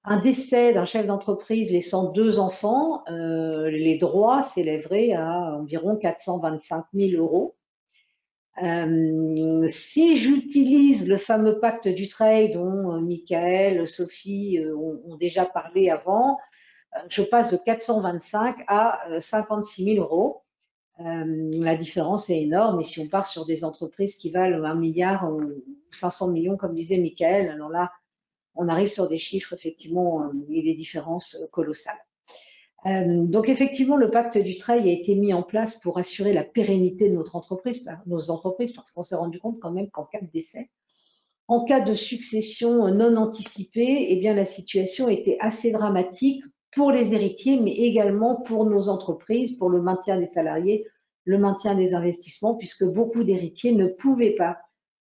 un décès d'un chef d'entreprise laissant 2 enfants, les droits s'élèveraient à environ 425 000 euros. Si j'utilise le fameux pacte Dutreil dont Michael, Sophie ont déjà parlé avant, je passe de 425 à 56 000 euros. La différence est énorme et si on part sur des entreprises qui valent 1 milliard ou 500 millions, comme disait Michael, alors là, on arrive sur des chiffres effectivement et des différences colossales. Donc effectivement, le pacte Dutreil a été mis en place pour assurer la pérennité de nos entreprises parce qu'on s'est rendu compte quand même qu'en cas de décès, en cas de succession non anticipée, eh bien, la situation était assez dramatique pour les héritiers, mais également pour nos entreprises, pour le maintien des salariés, le maintien des investissements, puisque beaucoup d'héritiers ne pouvaient pas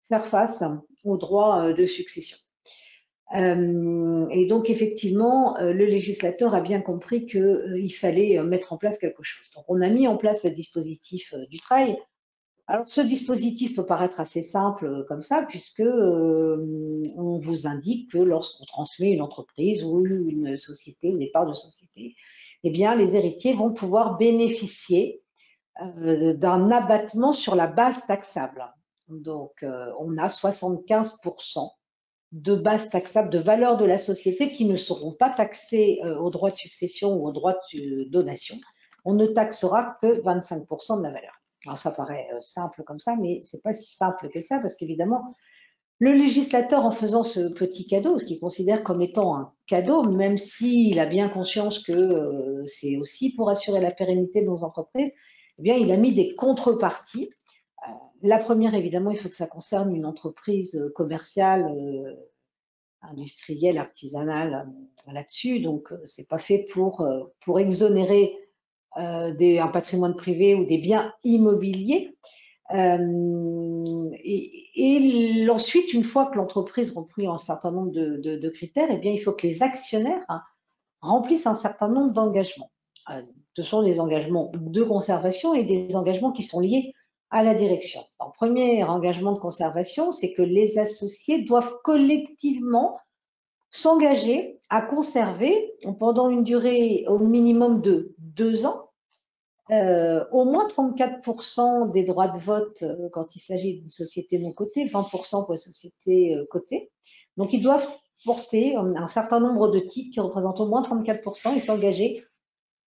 faire face aux droits de succession. Et donc, effectivement, le législateur a bien compris qu'il fallait mettre en place quelque chose. Donc, on a mis en place le dispositif Dutreil. Alors, ce dispositif peut paraître assez simple comme ça, puisque on vous indique que lorsqu'on transmet une entreprise ou une société, une part de société, eh bien, les héritiers vont pouvoir bénéficier d'un abattement sur la base taxable. Donc, on a 75% de base taxable, de valeur de la société qui ne seront pas taxées aux droits de succession ou aux droits de donation. On ne taxera que 25% de la valeur. Alors ça paraît simple comme ça, mais c'est pas si simple que ça, parce qu'évidemment, le législateur, en faisant ce petit cadeau, ce qu'il considère comme étant un cadeau, même s'il a bien conscience que c'est aussi pour assurer la pérennité de nos entreprises, eh bien, il a mis des contreparties. La première, évidemment, il faut que ça concerne une entreprise commerciale, industrielle, artisanale là-dessus. Donc, c'est pas fait pour exonérer un patrimoine privé ou des biens immobiliers. Et ensuite, une fois que l'entreprise remplit un certain nombre de critères, eh bien, il faut que les actionnaires remplissent un certain nombre d'engagements. Ce sont des engagements de conservation et des engagements qui sont liés à la direction. Le premier engagement de conservation, c'est que les associés doivent collectivement s'engager à conserver pendant une durée au minimum de 2 ans au moins 34% des droits de vote quand il s'agit d'une société non cotée, 20% pour les sociétés cotées. Donc, ils doivent porter un certain nombre de titres qui représentent au moins 34% et s'engager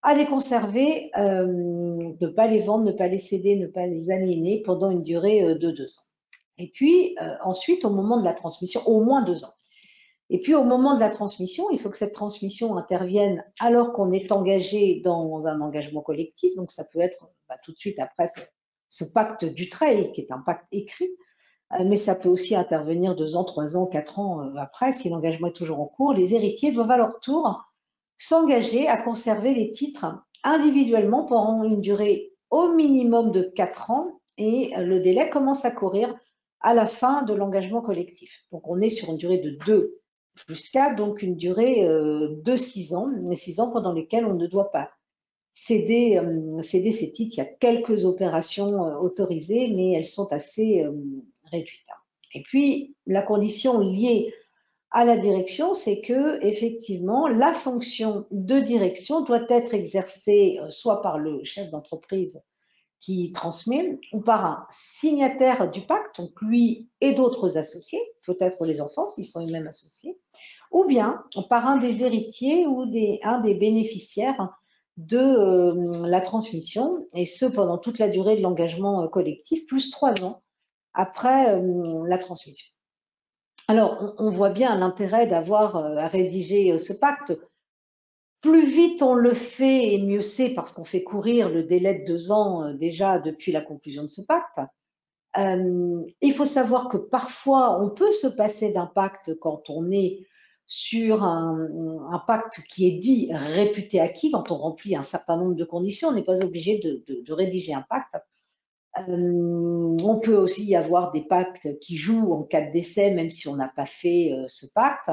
à les conserver, ne pas les vendre, ne pas les céder, ne pas les aliéner pendant une durée de 2 ans. Et puis, ensuite, au moment de la transmission, au moins 2 ans. Et puis, au moment de la transmission, il faut que cette transmission intervienne alors qu'on est engagé dans un engagement collectif. Donc, ça peut être tout de suite après ce pacte Dutreil, qui est un pacte écrit, mais ça peut aussi intervenir 2 ans, 3 ans, 4 ans après, si l'engagement est toujours en cours. Les héritiers doivent à leur tour s'engager à conserver les titres individuellement pendant une durée au minimum de 4 ans, et le délai commence à courir à la fin de l'engagement collectif. Donc, on est sur une durée de 2 plus 4, donc une durée de 6 ans, les 6 ans pendant lesquels on ne doit pas céder ces titres. Il y a quelques opérations autorisées, mais elles sont assez réduites. Et puis, la condition liée à la direction, c'est que effectivement, la fonction de direction doit être exercée soit par le chef d'entreprise qui transmet, ou par un signataire du pacte, donc lui et d'autres associés, peut-être les enfants s'ils sont eux-mêmes associés, ou bien par un des héritiers ou un des bénéficiaires de la transmission, et ce pendant toute la durée de l'engagement collectif, plus 3 ans après la transmission. Alors, on voit bien l'intérêt d'avoir à rédiger ce pacte. Plus vite on le fait, et mieux c'est, parce qu'on fait courir le délai de 2 ans déjà depuis la conclusion de ce pacte. Il faut savoir que parfois, on peut se passer d'un pacte quand on est sur un pacte qui est dit réputé acquis, quand on remplit un certain nombre de conditions. On n'est pas obligé de rédiger un pacte. On peut aussi y avoir des pactes qui jouent en cas de décès, même si on n'a pas fait ce pacte.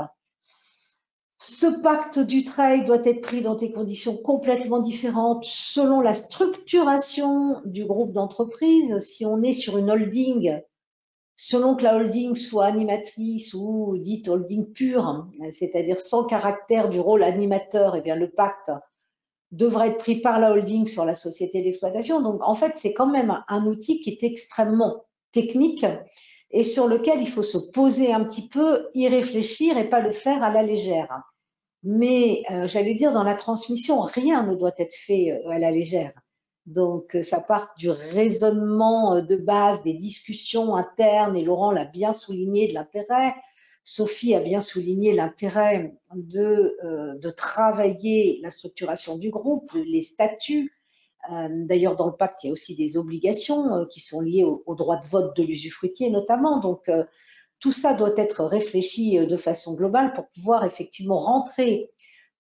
Ce pacte Dutreil doit être pris dans des conditions complètement différentes selon la structuration du groupe d'entreprise. Si on est sur une holding, selon que la holding soit animatrice ou dite holding pure, c'est-à-dire sans caractère du rôle animateur, eh bien le pacte devrait être pris par la holding sur la société d'exploitation. Donc, en fait, c'est quand même un outil qui est extrêmement technique et sur lequel il faut se poser un petit peu, y réfléchir et pas le faire à la légère. Mais j'allais dire, dans la transmission, rien ne doit être fait à la légère. Donc, ça part du raisonnement de base, des discussions internes, et Laurent l'a bien souligné, de l'intérêt. Sophie a bien souligné l'intérêt de travailler la structuration du groupe, les statuts. D'ailleurs, dans le pacte, il y a aussi des obligations qui sont liées au droit de vote de l'usufruitier notamment. Donc, tout ça doit être réfléchi de façon globale pour pouvoir effectivement rentrer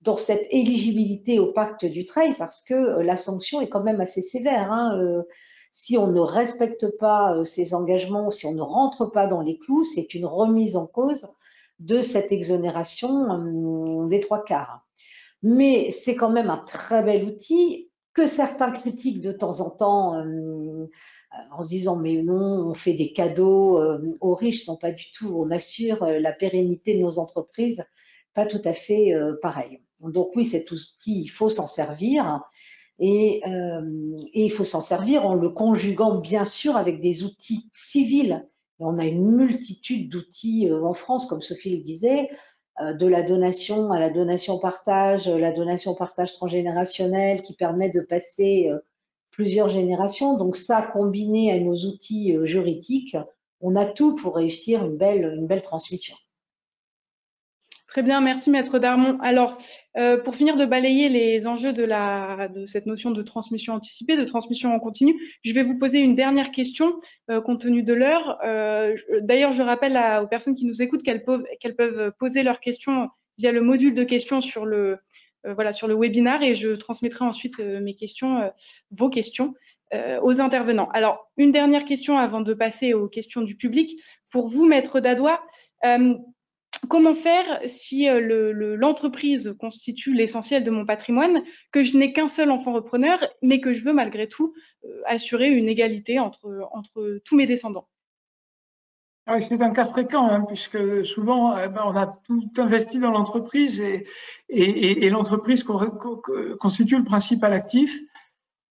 dans cette éligibilité au pacte du trail, parce que la sanction est quand même assez sévère. Hein. Si on ne respecte pas ces engagements, si on ne rentre pas dans les clous, c'est une remise en cause de cette exonération des 3/4. Mais c'est quand même un très bel outil que certains critiquent de temps en temps en se disant mais non, on fait des cadeaux aux riches. Non, pas du tout. On assure la pérennité de nos entreprises. Pas tout à fait pareil. Donc oui, cet outil, il faut s'en servir. Et il faut s'en servir en le conjuguant bien sûr avec des outils civils. Et on a une multitude d'outils en France, comme Sophie le disait, de la donation à la donation-partage, la donation-partage transgénérationnelle qui permet de passer plusieurs générations. Donc ça, combiné à nos outils juridiques, on a tout pour réussir une belle transmission. Très bien, merci Maître Darmon. Alors, pour finir de balayer les enjeux de cette notion de transmission anticipée, de transmission en continu, je vais vous poser une dernière question compte tenu de l'heure. D'ailleurs, je rappelle aux personnes qui nous écoutent qu'elles peuvent poser leurs questions via le module de questions sur le webinaire, et je transmettrai ensuite vos questions aux intervenants. Alors, une dernière question avant de passer aux questions du public. Pour vous, Maître Dadois, comment faire si l'entreprise constitue l'essentiel de mon patrimoine, que je n'ai qu'un seul enfant repreneur, mais que je veux malgré tout assurer une égalité entre tous mes descendants? Oui, c'est un cas fréquent, hein, puisque souvent on a tout investi dans l'entreprise et l'entreprise constitue le principal actif.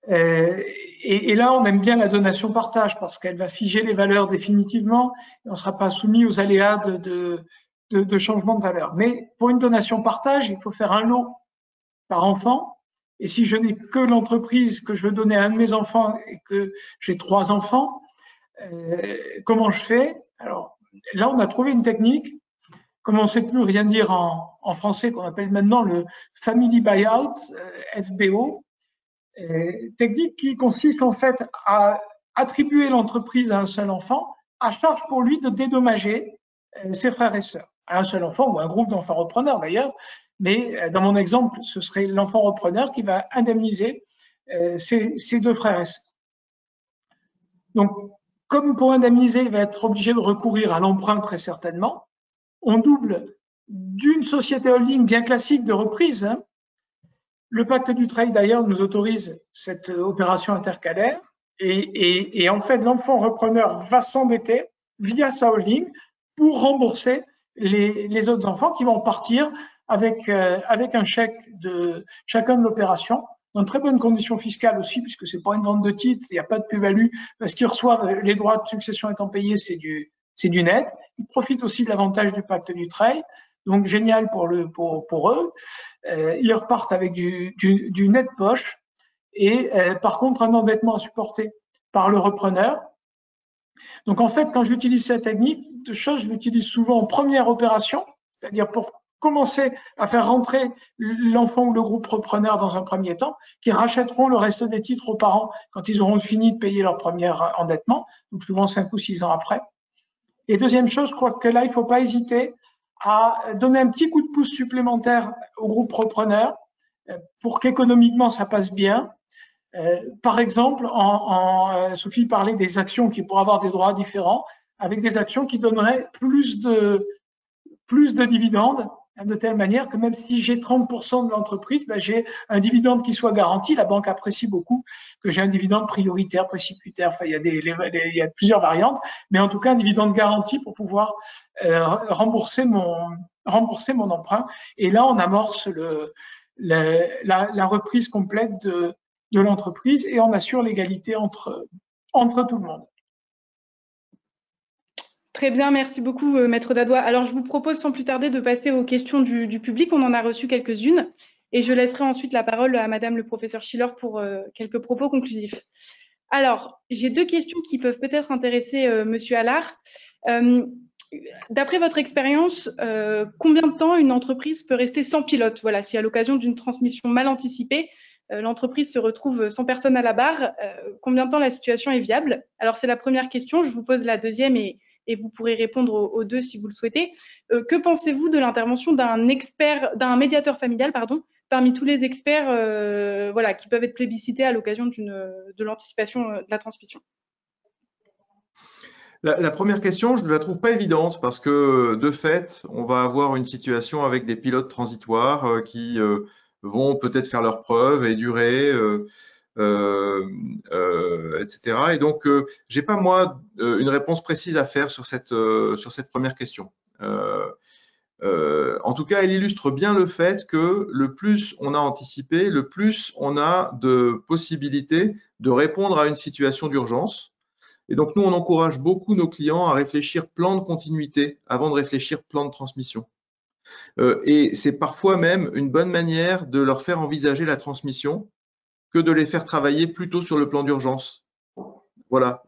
Et là, on aime bien la donation-partage parce qu'elle va figer les valeurs définitivement et on ne sera pas soumis aux aléas de changement de valeur. Mais pour une donation-partage, il faut faire un lot par enfant. Et si je n'ai que l'entreprise que je veux donner à un de mes enfants et que j'ai 3 enfants, comment je fais? Alors là, on a trouvé une technique, comme on ne sait plus rien dire en français, qu'on appelle maintenant le Family Buyout, FBO, technique qui consiste en fait à attribuer l'entreprise à un seul enfant, à charge pour lui de dédommager ses frères et sœurs, à un seul enfant ou un groupe d'enfants repreneurs d'ailleurs, mais dans mon exemple, ce serait l'enfant repreneur qui va indemniser ses 2 frères et sœurs. Donc, comme pour indemniser, il va être obligé de recourir à l'emprunt très certainement, on double d'une société holding bien classique de reprise. Hein. Le pacte du trail d'ailleurs nous autorise cette opération intercalaire et en fait l'enfant repreneur va s'endetter via sa holding pour rembourser les autres enfants qui vont partir avec un chèque de chacun de l'opération, dans très bonnes conditions fiscales aussi, puisque c'est pas une vente de titres, il n'y a pas de plus-value, parce qu'ils reçoivent les droits de succession étant payés, c'est du net. Ils profitent aussi de l'avantage du pacte du trail, donc génial pour eux. Ils repartent avec du net poche et par contre un endettement supporté par le repreneur. Donc en fait, quand j'utilise cette technique, je l'utilise souvent en première opération, c'est-à-dire pour commencer à faire rentrer l'enfant ou le groupe repreneur dans un premier temps, qui rachèteront le reste des titres aux parents quand ils auront fini de payer leur premier endettement, donc souvent 5 ou 6 ans après. Et deuxième chose, je crois que là, il ne faut pas hésiter à donner un petit coup de pouce supplémentaire au groupe repreneur pour qu'économiquement ça passe bien. Par exemple, Sophie parlait des actions qui pourraient avoir des droits différents, avec des actions qui donneraient plus de dividendes, de telle manière que même si j'ai 30% de l'entreprise, j'ai un dividende qui soit garanti. La banque apprécie beaucoup que j'ai un dividende prioritaire, précipitaire. Enfin, il y a plusieurs variantes, mais en tout cas un dividende garanti pour pouvoir rembourser mon emprunt. Et là, on amorce la reprise complète de l'entreprise et on assure l'égalité entre tout le monde. Très bien, merci beaucoup Maître Dadois. Alors je vous propose sans plus tarder de passer aux questions du public. On en a reçu quelques-unes et je laisserai ensuite la parole à Madame le professeur Schiller pour quelques propos conclusifs. Alors, j'ai 2 questions qui peuvent peut-être intéresser Monsieur Allard. D'après votre expérience, combien de temps une entreprise peut rester sans pilote? Voilà, si à l'occasion d'une transmission mal anticipée, l'entreprise se retrouve sans personne à la barre, combien de temps la situation est viable? Alors c'est la première question. Je vous pose la deuxième et et vous pourrez répondre aux deux si vous le souhaitez. Que pensez-vous de l'intervention d'un médiateur familial, parmi tous les experts voilà, qui peuvent être plébiscités à l'occasion de l'anticipation de la transmission? La première question, je ne la trouve pas évidente parce que, de fait, on va avoir une situation avec des pilotes transitoires qui vont peut-être faire leurs preuves et durer, etc. Et donc, j'ai pas, moi, une réponse précise à faire sur cette première question. En tout cas, elle illustre bien le fait que le plus on a anticipé, le plus on a de possibilités de répondre à une situation d'urgence. Et donc, nous, on encourage beaucoup nos clients à réfléchir plan de continuité avant de réfléchir plan de transmission. Et c'est parfois même une bonne manière de leur faire envisager la transmission que de les faire travailler plutôt sur le plan d'urgence. Voilà,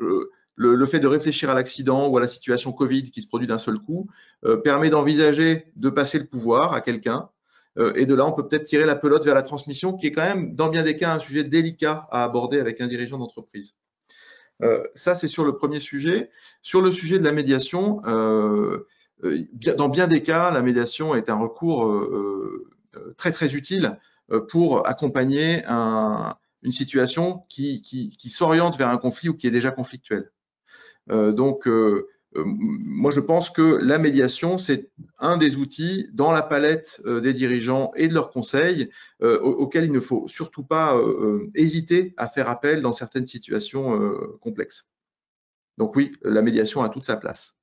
le fait de réfléchir à l'accident ou à la situation Covid qui se produit d'un seul coup permet d'envisager de passer le pouvoir à quelqu'un. Et de là, on peut peut-être tirer la pelote vers la transmission, qui est quand même, dans bien des cas, un sujet délicat à aborder avec un dirigeant d'entreprise. Ça, c'est sur le premier sujet. Sur le sujet de la médiation, dans bien des cas, la médiation est un recours très, très utile pour accompagner une situation qui s'oriente vers un conflit ou qui est déjà conflictuel. Donc, moi, je pense que la médiation, c'est un des outils dans la palette des dirigeants et de leurs conseils auxquels il ne faut surtout pas hésiter à faire appel dans certaines situations complexes. Donc oui, la médiation a toute sa place.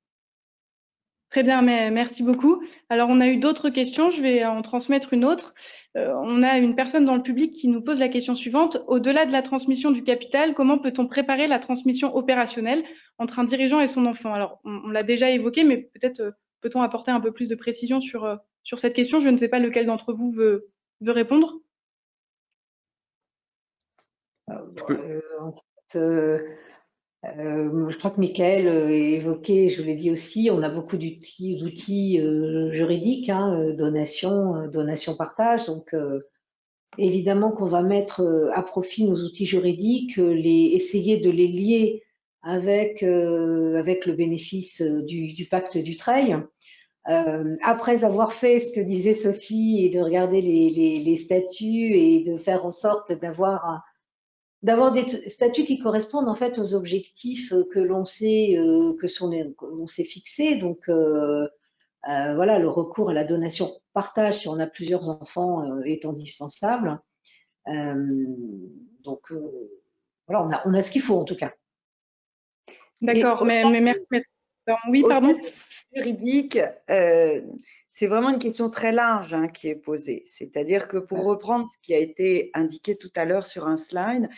Très bien, merci beaucoup. Alors, on a eu d'autres questions, je vais en transmettre une autre. On a une personne dans le public qui nous pose la question suivante. Au-delà de la transmission du capital, comment peut-on préparer la transmission opérationnelle entre un dirigeant et son enfant? Alors, on l'a déjà évoqué, mais peut-être peut-on apporter un peu plus de précision sur cette question? Je ne sais pas lequel d'entre vous veut répondre. Je crois que Michael évoqué, je l'ai dit aussi, on a beaucoup d'outils juridiques, donation, partage. Donc, évidemment qu'on va mettre à profit nos outils juridiques, essayer de les lier avec le bénéfice du pacte Dutreil. Après avoir fait ce que disait Sophie et de regarder les statuts et de faire en sorte d'avoir des statuts qui correspondent en fait aux objectifs que l'on s'est fixés. Donc voilà, le recours à la donation partage si on a plusieurs enfants est indispensable. Donc voilà, on a ce qu'il faut en tout cas. D'accord, mais merci. Oui, pardon. Juridique, c'est vraiment une question très large qui est posée. C'est-à-dire que pour reprendre ce qui a été indiqué tout à l'heure sur un slide,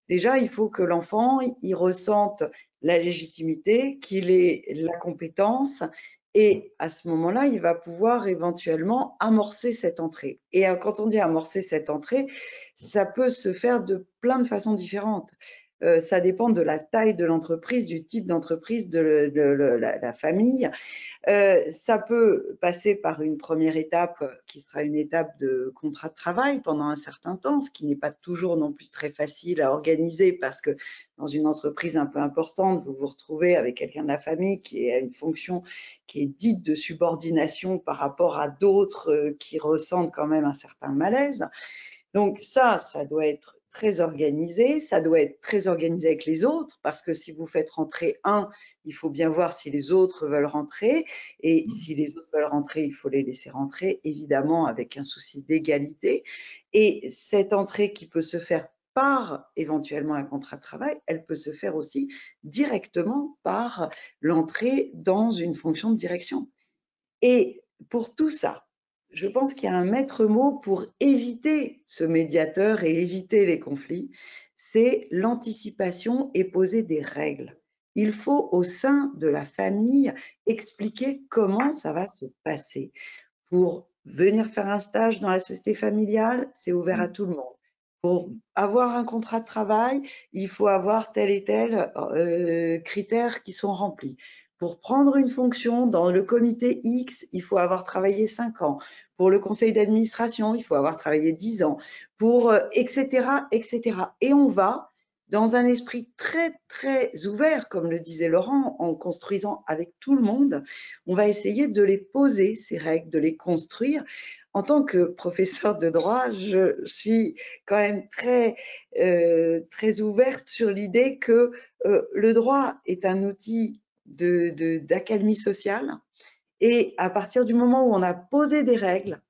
déjà, il faut que l'enfant il ressente la légitimité, qu'il ait la compétence, et à ce moment-là, il va pouvoir éventuellement amorcer cette entrée. Et quand on dit amorcer cette entrée, ça peut se faire de plein de façons différentes. Ça dépend de la taille de l'entreprise, du type d'entreprise, de la famille. Ça peut passer par une première étape qui sera une étape de contrat de travail pendant un certain temps, ce qui n'est pas toujours non plus très facile à organiser parce que dans une entreprise un peu importante, vous vous retrouvez avec quelqu'un de la famille qui a une fonction qui est dite de subordination par rapport à d'autres qui ressentent quand même un certain malaise. Donc ça doit être très organisé, ça doit être très organisé avec les autres, parce que si vous faites rentrer un, il faut bien voir si les autres veulent rentrer, et si les autres veulent rentrer, il faut les laisser rentrer, évidemment avec un souci d'égalité. Et cette entrée qui peut se faire par éventuellement un contrat de travail, elle peut se faire aussi directement par l'entrée dans une fonction de direction. Et pour tout ça, je pense qu'il y a un maître mot pour éviter ce médiateur et éviter les conflits, c'est l'anticipation et poser des règles. Il faut au sein de la famille expliquer comment ça va se passer. Pour venir faire un stage dans la société familiale, c'est ouvert à tout le monde. Pour avoir un contrat de travail, il faut avoir tel et tel critères qui sont remplis. Pour prendre une fonction dans le comité X, il faut avoir travaillé 5 ans. Pour le conseil d'administration, il faut avoir travaillé 10 ans. Pour etc., etc. Et on va dans un esprit très, très ouvert, comme le disait Laurent, en construisant avec tout le monde, on va essayer de les poser, ces règles, de les construire. En tant que professeur de droit, je suis quand même très, très ouverte sur l'idée que le droit est un outil d'accalmie sociale. Et à partir du moment où on a posé des règles,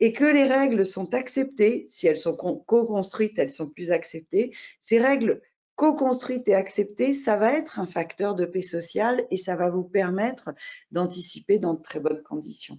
et que les règles sont acceptées, si elles sont co-construites, elles sont plus acceptées. Ces règles co-construites et acceptées, ça va être un facteur de paix sociale et ça va vous permettre d'anticiper dans de très bonnes conditions.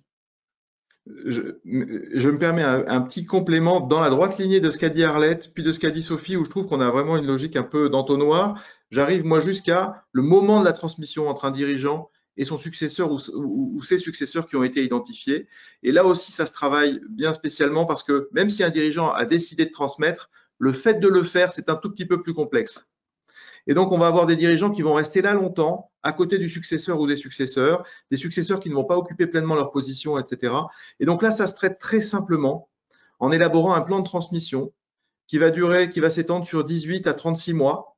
Je me permets un petit complément dans la droite lignée de ce qu'a dit Arlette, puis de ce qu'a dit Sophie, où je trouve qu'on a vraiment une logique un peu d'entonnoir. J'arrive moi jusqu'à le moment de la transmission entre un dirigeant et son successeur ou ses successeurs qui ont été identifiés. Et là aussi, ça se travaille bien spécialement parce que même si un dirigeant a décidé de transmettre, le fait de le faire, c'est un tout petit peu plus complexe. Et donc, on va avoir des dirigeants qui vont rester là longtemps, à côté du successeur ou des successeurs qui ne vont pas occuper pleinement leur position, etc. Et donc là, ça se traite très simplement en élaborant un plan de transmission qui va s'étendre sur 18 à 36 mois.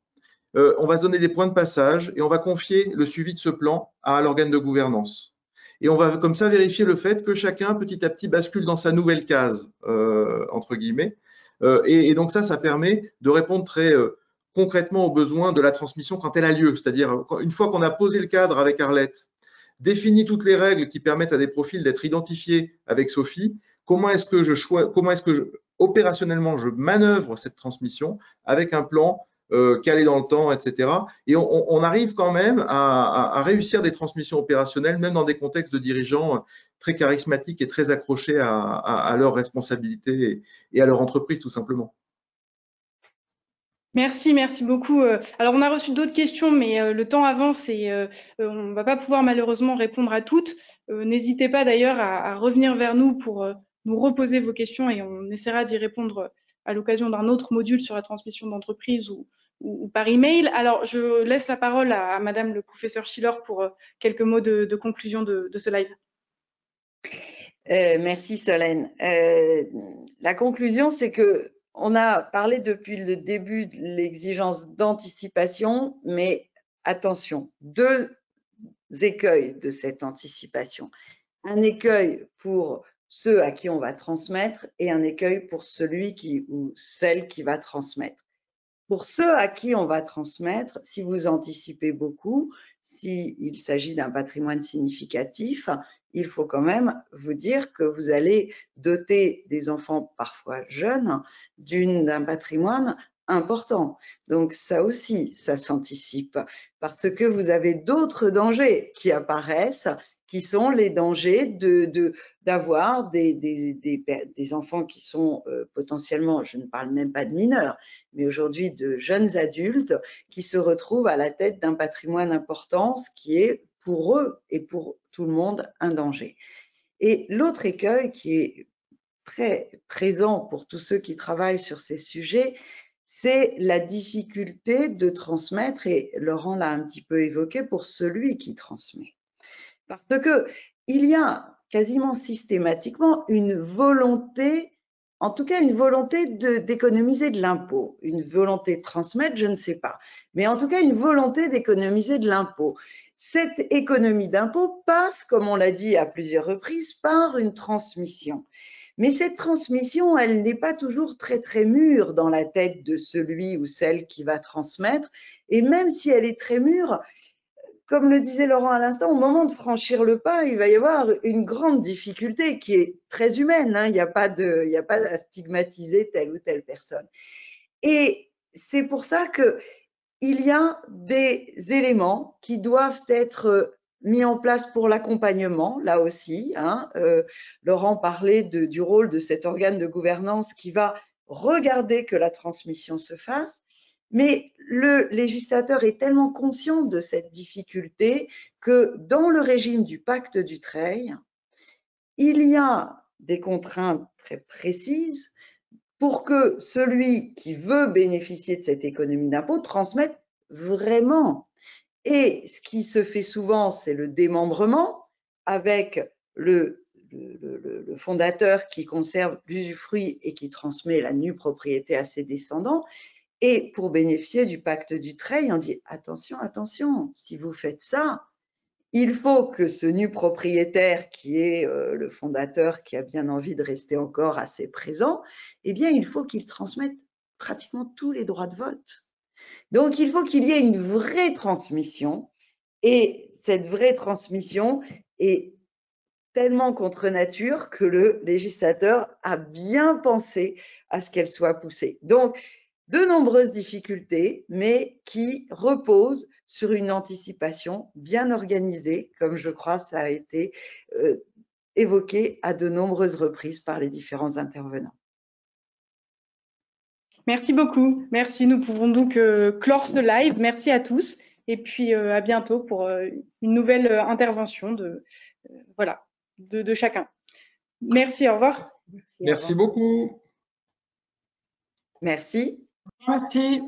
On va se donner des points de passage et on va confier le suivi de ce plan à l'organe de gouvernance. Et on va comme ça vérifier le fait que chacun, petit à petit, bascule dans sa nouvelle case, entre guillemets. Et donc ça permet de répondre très concrètement aux besoins de la transmission quand elle a lieu. C'est-à-dire, une fois qu'on a posé le cadre avec Arlette, défini toutes les règles qui permettent à des profils d'être identifiés avec Sophie, comment est-ce que opérationnellement je manœuvre cette transmission avec un plan calé dans le temps, etc. Et on arrive quand même à réussir des transmissions opérationnelles, même dans des contextes de dirigeants très charismatiques et très accrochés à leurs responsabilités et à leur entreprise, tout simplement. Merci beaucoup. Alors, on a reçu d'autres questions, mais le temps avance et on ne va pas pouvoir malheureusement répondre à toutes. N'hésitez pas d'ailleurs à revenir vers nous pour nous reposer vos questions et on essaiera d'y répondre à l'occasion d'un autre module sur la transmission d'entreprise ou par email. Alors, je laisse la parole à Madame le professeur Schiller pour quelques mots de conclusion de ce live. Merci Solène. La conclusion, c'est que on a parlé depuis le début de l'exigence d'anticipation, mais attention, deux écueils de cette anticipation. Un écueil pour ceux à qui on va transmettre et un écueil pour celui ou celle qui va transmettre. Pour ceux à qui on va transmettre, si vous anticipez beaucoup, s'il s'agit d'un patrimoine significatif, il faut quand même vous dire que vous allez doter des enfants parfois jeunes d'un patrimoine important. Donc ça aussi, ça s'anticipe parce que vous avez d'autres dangers qui apparaissent qui sont les dangers d'avoir des enfants qui sont potentiellement, je ne parle même pas de mineurs, mais aujourd'hui de jeunes adultes qui se retrouvent à la tête d'un patrimoine important, ce qui est pour eux et pour tout le monde un danger. Et l'autre écueil qui est très présent pour tous ceux qui travaillent sur ces sujets, c'est la difficulté de transmettre, et Laurent l'a un petit peu évoqué, pour celui qui transmet. Parce qu'il y a quasiment systématiquement une volonté, en tout cas une volonté d'économiser de l'impôt. Une volonté de transmettre, je ne sais pas. Mais en tout cas, une volonté d'économiser de l'impôt. Cette économie d'impôt passe, comme on l'a dit à plusieurs reprises, par une transmission. Mais cette transmission, elle n'est pas toujours très, très mûre dans la tête de celui ou celle qui va transmettre. Et même si elle est très mûre, comme le disait Laurent à l'instant, au moment de franchir le pas, il va y avoir une grande difficulté qui est très humaine. Hein. Il n'y a pas à stigmatiser telle ou telle personne. Et c'est pour ça qu'il y a des éléments qui doivent être mis en place pour l'accompagnement, là aussi. Hein. Laurent parlait du rôle de cet organe de gouvernance qui va regarder que la transmission se fasse. Mais le législateur est tellement conscient de cette difficulté que dans le régime du pacte Dutreil, il y a des contraintes très précises pour que celui qui veut bénéficier de cette économie d'impôt transmette vraiment. Et ce qui se fait souvent, c'est le démembrement avec le fondateur qui conserve l'usufruit et qui transmet la nue propriété à ses descendants. Et pour bénéficier du pacte Dutreil, on dit attention, attention, si vous faites ça, il faut que ce nu propriétaire qui est le fondateur, qui a bien envie de rester encore assez présent, eh bien, il faut qu'il transmette pratiquement tous les droits de vote. Donc, il faut qu'il y ait une vraie transmission. Et cette vraie transmission est tellement contre nature que le législateur a bien pensé à ce qu'elle soit poussée. Donc, de nombreuses difficultés, mais qui reposent sur une anticipation bien organisée, comme je crois ça a été évoqué à de nombreuses reprises par les différents intervenants. Merci beaucoup. Merci. Nous pouvons donc clore ce live. Merci à tous. Et puis à bientôt pour une nouvelle intervention de chacun. Merci, au revoir. Merci beaucoup. Merci. Merci.